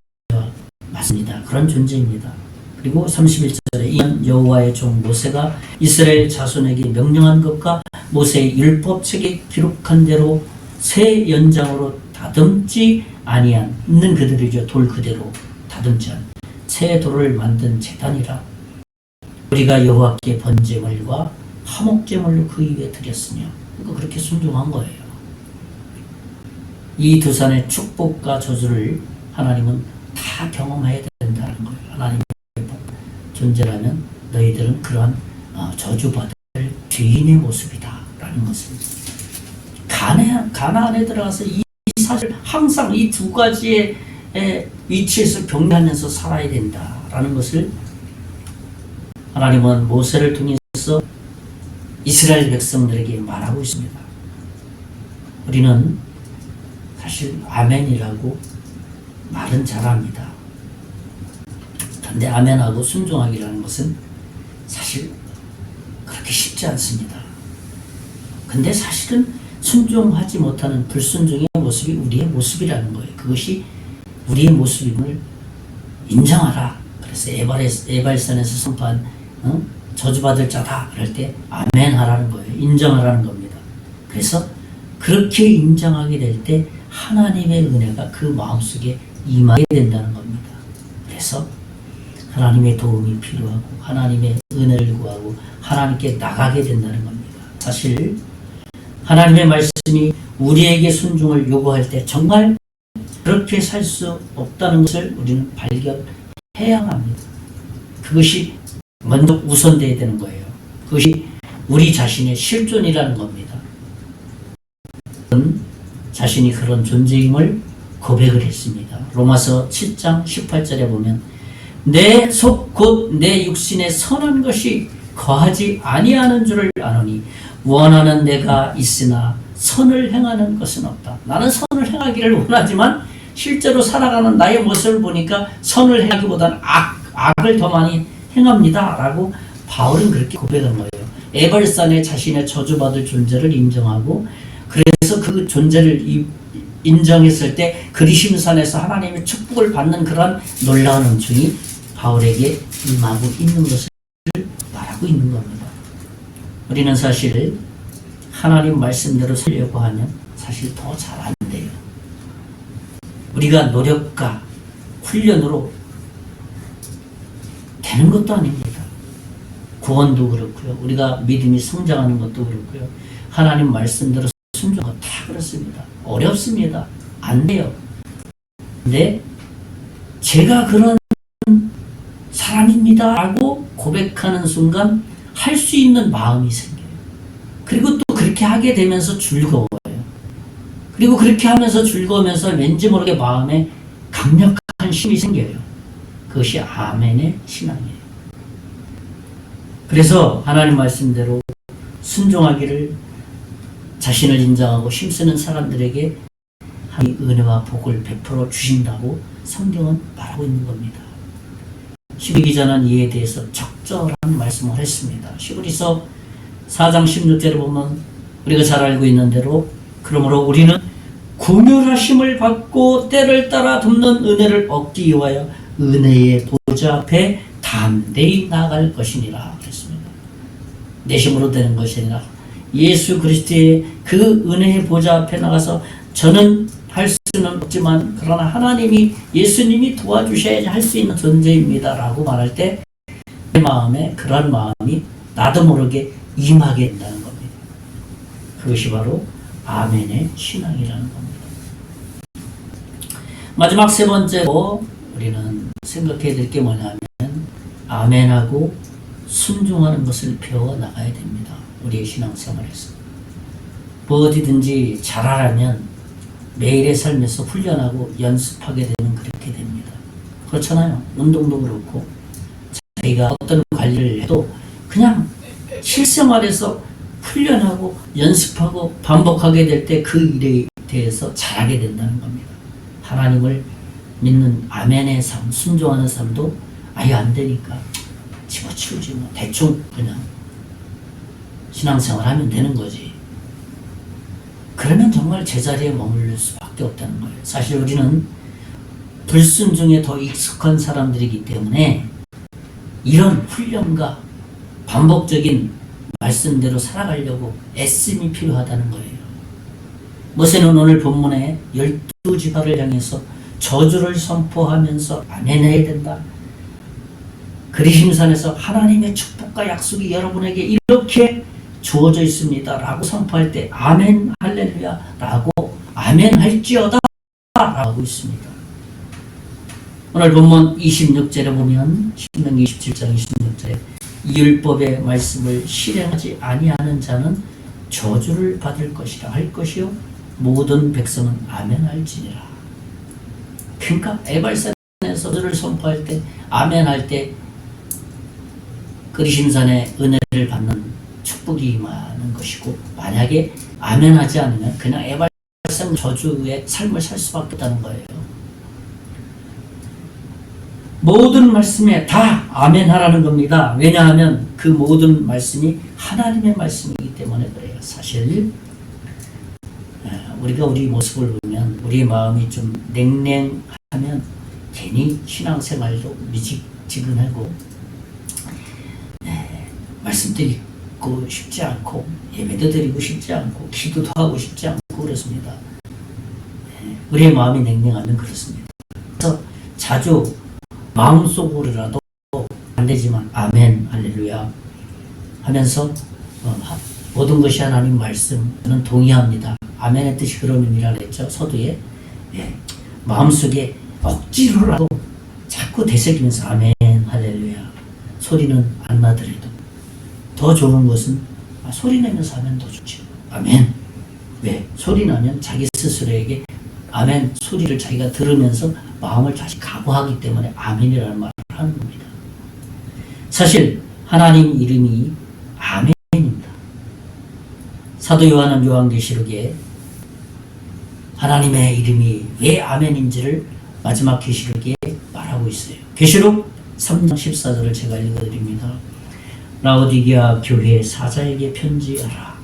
맞습니다. 그런 존재입니다. 그리고 31절에 이는 여호와의 종 모세가 이스라엘 자손에게 명령한 것과 모세의 율법책에 기록한 대로 새 연장으로 다듬지 아니한 있는 그대로죠. 돌 그대로 다듬지 않은 새 돌을 만든 제단이라 우리가 여호와께 번제물과 화목제물로 그 입에 드렸으며 그러니까 그렇게 순종한 거예요. 이 두 산의 축복과 저주를 하나님은 다 경험해야 된다는 거예요. 하나님의 존재라면 너희들은 그러한 저주받을 죄인의 모습이다 라는 것을 가나안에 들어가서 이 사실 항상 이 두 가지의 위치에서 경계하면서 살아야 된다라는 것을 하나님은 모세를 통해서 이스라엘 백성들에게 말하고 있습니다. 우리는 사실 아멘이라고 말은 잘합니다. 그런데 아멘하고 순종하기라는 것은 사실 그렇게 쉽지 않습니다. 근데 사실은 순종하지 못하는 불순종의 모습이 우리의 모습이라는 거예요. 그것이 우리의 모습임을 인정하라. 그래서 에발산에서 선포한 저주받을 자다 그럴 때 아멘 하라는 거예요. 인정하라는 겁니다. 그래서 그렇게 인정하게 될 때 하나님의 은혜가 그 마음속에 임하게 된다는 겁니다. 그래서 하나님의 도움이 필요하고 하나님의 은혜를 구하고 하나님께 나가게 된다는 겁니다. 사실 하나님의 말씀이 우리에게 순종을 요구할 때 정말 그렇게 살 수 없다는 것을 우리는 발견해야 합니다. 그것이 먼저 우선돼야 되는 거예요. 그것이 우리 자신의 실존이라는 겁니다. 자신이 그런 존재임을 고백을 했습니다. 로마서 7장 18절에 보면 내 속 곧 내 육신에 선한 것이 거하지 아니하는 줄을 아노니 원하는 내가 있으나 선을 행하는 것은 없다. 나는 선을 행하기를 원하지만 실제로 살아가는 나의 모습을 보니까 선을 행하기보다는 악을 더 많이 행합니다. 라고 바울은 그렇게 고백한 거예요. 에발산에 자신의 저주받을 존재를 인정하고 그래서 그 존재를 인정했을 때 그리심산에서 하나님의 축복을 받는 그런 놀라운 은총이 바울에게 임하고 있는 것을 말하고 있는 겁니다. 우리는 사실 하나님 말씀대로 살려고 하면 사실 더 잘 안 돼요. 우리가 노력과 훈련으로 되는 것도 아닙니다. 구원도 그렇고요. 우리가 믿음이 성장하는 것도 그렇고요. 하나님 말씀대로 순종하고 다 그렇습니다. 어렵습니다. 안 돼요. 근데 제가 그런 사람입니다 라고 고백하는 순간 할 수 있는 마음이 생겨요. 그리고 또 그렇게 하게 되면서 즐거워요. 그리고 그렇게 하면서 즐거우면서 왠지 모르게 마음에 강력한 힘이 생겨요. 그것이 아멘의 신앙이에요. 그래서 하나님 말씀대로 순종하기를 자신을 인정하고 힘쓰는 사람들에게 하나님의 은혜와 복을 베풀어 주신다고 성경은 말하고 있는 겁니다. 히브리 기자는 이에 대해서 적절한 말씀을 했습니다. 히브리서 4장 16절에 보면 우리가 잘 알고 있는 대로 그러므로 우리는 구별하심을 받고 때를 따라 돕는 은혜를 얻기 위하여 은혜의 보좌 앞에 담대히 나아갈 것이니라 그랬습니다. 내 힘으로 되는 것이 아니라 예수 그리스도의 그 은혜의 보좌 앞에 나가서 저는 할 수는 없지만 그러나 하나님이 예수님이 도와주셔야지 할 수 있는 존재입니다 라고 말할 때 내 마음에 그런 마음이 나도 모르게 임하게 된다는 겁니다. 그것이 바로 아멘의 신앙이라는 겁니다. 마지막 세 번째로 우리는 생각해야 될 게 뭐냐면 아멘하고 순종하는 것을 배워나가야 됩니다. 우리의 신앙생활에서 무엇이든지 잘하려면 매일의 삶에서 훈련하고 연습하게 되면 그렇게 됩니다. 그렇잖아요. 운동도 그렇고 자기가 어떤 관리를 해도 그냥 실생활에서 훈련하고 연습하고 반복하게 될 때 그 일에 대해서 잘하게 된다는 겁니다. 하나님을 믿는 아멘의 삶, 순종하는 삶도 아예 안 되니까 집어치우지 뭐 대충 그냥 신앙생활 하면 되는 거지. 그러면 정말 제자리에 머무를 수밖에 없다는 거예요. 사실 우리는 불순종에 더 익숙한 사람들이기 때문에 이런 훈련과 반복적인 말씀대로 살아가려고 애씀이 필요하다는 거예요. 모세는 오늘 본문에 12지파를 향해서 저주를 선포하면서 아멘해야 된다. 그리심산에서 하나님의 축복과 약속이 여러분에게 이렇게 주어져 있습니다 라고 선포할 때 아멘 할렐루야 라고 아멘 할지어다 라고 하고 있습니다. 오늘 본문 26절에 보면 신명기 27장 26절에 이 율법의 말씀을 실행하지 아니하는 자는 저주를 받을 것이라 할 것이요 모든 백성은 아멘 할지니라. 그러니까 에발산에서 저주를 선포할 때 아멘 할 때 그리심산의 은혜를 받는 축복이 임하는 것이고 만약에 아멘하지 않으면 그냥 에발산 저주의 삶을 살 수밖에 없다는 거예요. 모든 말씀에 다 아멘하라는 겁니다. 왜냐하면 그 모든 말씀이 하나님의 말씀이기 때문에 그래요. 사실 우리가 우리 모습을 보면 우리 마음이 좀 냉랭하면 괜히 신앙생활도 미지근하고 말씀 드리고 싶지 않고 예배도 드리고 싶지 않고 기도도 하고 싶지 않고 그렇습니다. 우리의 마음이 냉랭하면 그렇습니다. 그래서 자주 마음속으로라도 안 되지만 아멘 할렐루야 하면서 모든 것이 하나님 말씀 저는 동의합니다. 아멘의 뜻이 그런 의미라 그랬죠. 서두에 마음속에 억지로라도 자꾸 되새기면서 아멘 할렐루야 소리는 안 나더라도 더 좋은 것은 소리 내면서 하면 더 좋죠. 아멘. 왜? 소리 나면 자기 스스로에게 아멘 소리를 자기가 들으면서 마음을 다시 각오하기 때문에 아멘이라는 말을 하는 겁니다. 사실 하나님 이름이 아멘입니다. 사도 요한은 요한계시록에 하나님의 이름이 왜 아멘인지를 마지막 계시록에 말하고 있어요. 계시록 3장 14절을 제가 읽어드립니다. 라오디게아 교회 사자에게 편지하라.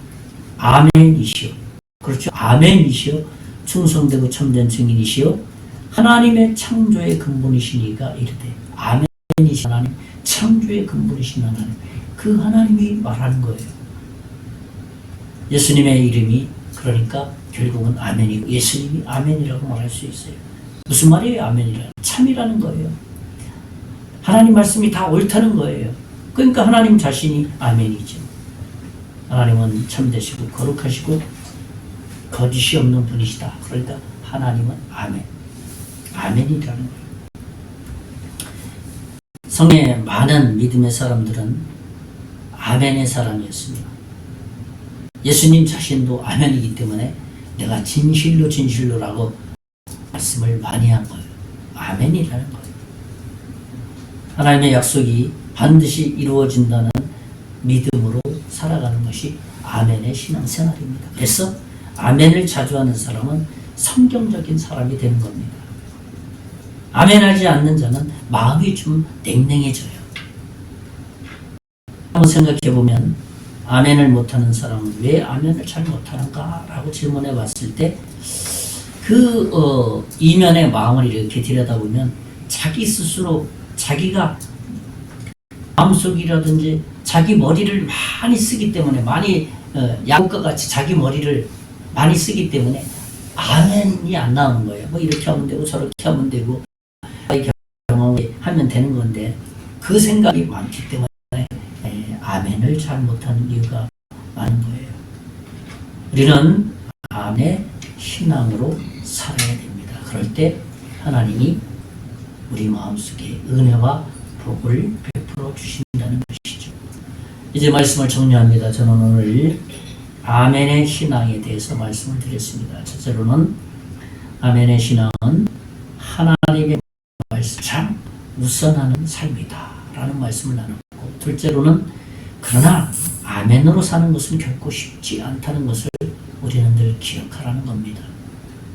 아멘이시오. 그렇죠. 아멘이시오. 충성되고 참된 증인이시오. 하나님의 창조의 근본이신 이가 이르되 아멘이신 하나님, 창조의 근본이신 하나님, 그 하나님이 말하는 거예요. 예수님의 이름이 그러니까 결국은 아멘이고 예수님이 아멘이라고 말할 수 있어요. 무슨 말이에요? 아멘이라는 참이라는 거예요. 하나님 말씀이 다 옳다는 거예요. 그러니까 하나님 자신이 아멘이죠. 하나님은 참되시고 거룩하시고 거짓이 없는 분이시다. 그러니까 하나님은 아멘. 아멘이라는 거예요. 성의 많은 믿음의 사람들은 아멘의 사람이었습니다. 예수님 자신도 아멘이기 때문에 내가 진실로 진실로라고 말씀을 많이 한 거예요. 아멘이라는 거예요. 하나님의 약속이 반드시 이루어진다는 믿음으로 살아가는 것이 아멘의 신앙생활입니다. 그래서 아멘을 자주 하는 사람은 성경적인 사람이 되는 겁니다. 아멘하지 않는 자는 마음이 좀 냉랭해져요. 한번 생각해보면 아멘을 못하는 사람은 왜 아멘을 잘 못하는가 라고 질문해 봤을 때 그 이면의 마음을 이렇게 들여다보면 자기 스스로 자기가 마음속이라든지 자기 머리를 많이 쓰기 때문에 많이 야곱과 같이 자기 머리를 많이 쓰기 때문에 아멘이 안 나오는 거예요. 뭐 이렇게 하면 되고 저렇게 하면 되고 경험을 하면 되는 건데 그 생각이 많기 때문에 아멘을 잘 못하는 이유가 많은 거예요. 우리는 아멘의 신앙으로 살아야 됩니다. 그럴 때 하나님이 우리 마음속에 은혜와 복을 베풀어 주신다는 것이죠. 이제 말씀을 정리합니다. 저는 오늘 아멘의 신앙에 대해서 말씀을 드렸습니다. 첫째로는 아멘의 신앙은 하나님의 말씀 참 우선하는 삶이다 라는 말씀을 나눴고, 둘째로는 그러나 아멘으로 사는 것은 결코 쉽지 않다는 것을 우리는 늘 기억하라는 겁니다.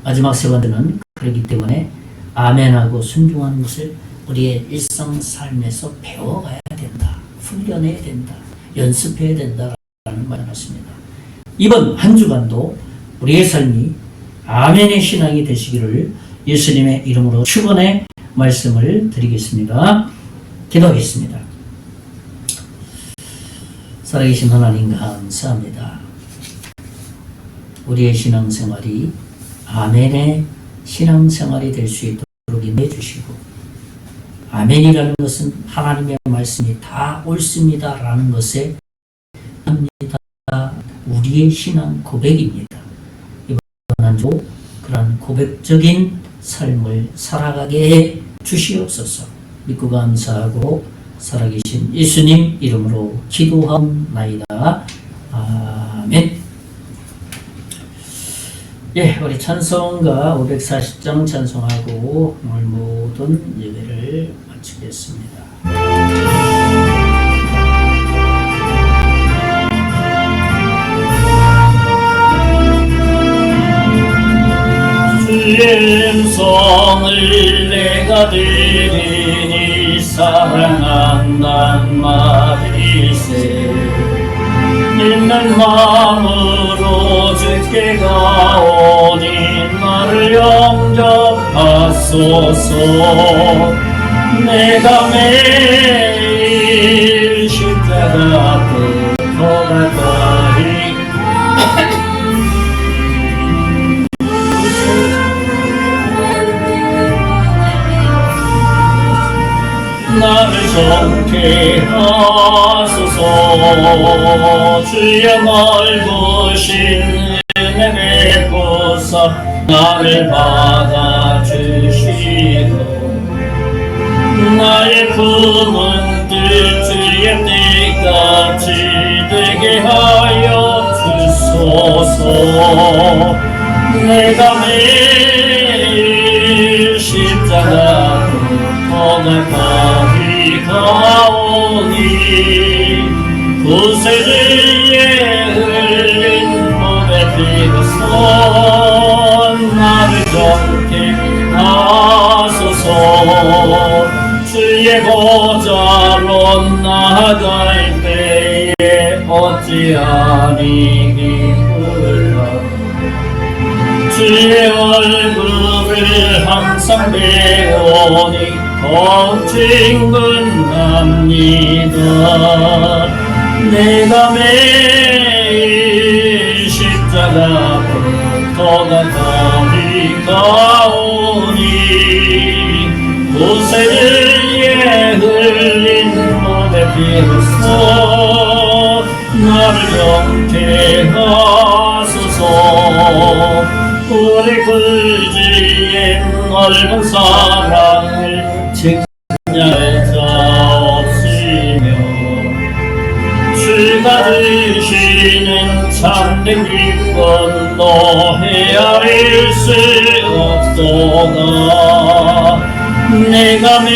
마지막 세 번째는 그렇기 때문에 아멘하고 순종하는 것을 우리의 일상 삶에서 배워가야 된다, 훈련해야 된다, 연습해야 된다라는 말을 했습니다. 이번 한 주간도 우리의 삶이 아멘의 신앙이 되시기를 예수님의 이름으로 축원의 말씀을 드리겠습니다. 기도하겠습니다. 살아계신 하나님 감사합니다. 우리의 신앙생활이 아멘의 신앙생활이 될 수 있도록 인도해 주시고, 아멘이라는 것은 하나님의 말씀이 다 옳습니다 라는 것에 합니다. 우리의 신앙 고백입니다. 이번 한 주 그런 고백적인 삶을 살아가게 해 주시옵소서. 믿고 감사하고 살아계신 예수님 이름으로 기도하옵나이다. 아멘. 예, 우리 찬송가 540장 찬송하고 오늘 모든 예배를 마치겠습니다. 주의 음성을 내가 들으니 사랑한단 말일세. 믿는 마음으로 주께 가오니 나를 영접하소서. 내가 매일 십자가 앞에 더 가까이 나를 정케 하소서. 주여 넓으신 은혜 베푸사 나를 받아주시고 나의 품은 뜻 주의 뜻같이 되게 하여 주소서. 내가 매일 십자가 더 가까이 가오니 구세주의 흘린 몸에 피로써 나를 정케 하소서. 주의 보좌로 나아갈 때에 어찌하니 기쁘라. 주의 얼굴을 항상 배우니 더욱 친근합니다. 내가 매일 십자가부터 가까이 가오니 구세주의 흘린 몸에 피로써 나를 정케 하소서. 우리 굴지의 넓은 사랑을 측량할 자 없으며 주가 주시는 참된 기쁨도 헤아릴 수 없도다. 내가 매일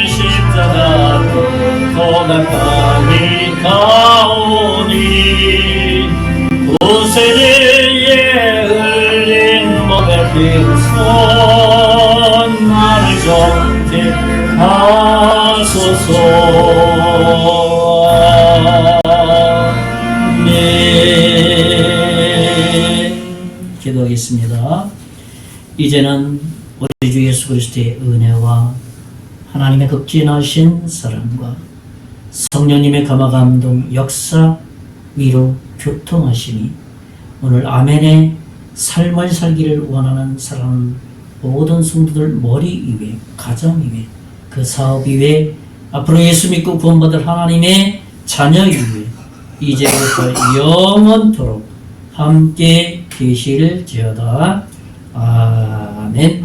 십자가부터 가까이 가오니 구세주의 흘린 몸에 피로써 나를 정케 하소서. 아멘. 기도하겠습니다. 이제는 우리 주 예수 그리스도의 은혜와 하나님의 극진하신 사랑과 성령님의 감화 감동 역사 위로 교통하시니 오늘 아멘의 삶을 살기를 원하는 사랑하는 모든 성도들 머리 위에, 가정 위에, 그 사업 위에, 앞으로 예수 믿고 구원받을 하나님의 자녀 위에 이제부터 영원토록 함께 계실지어다. 아멘.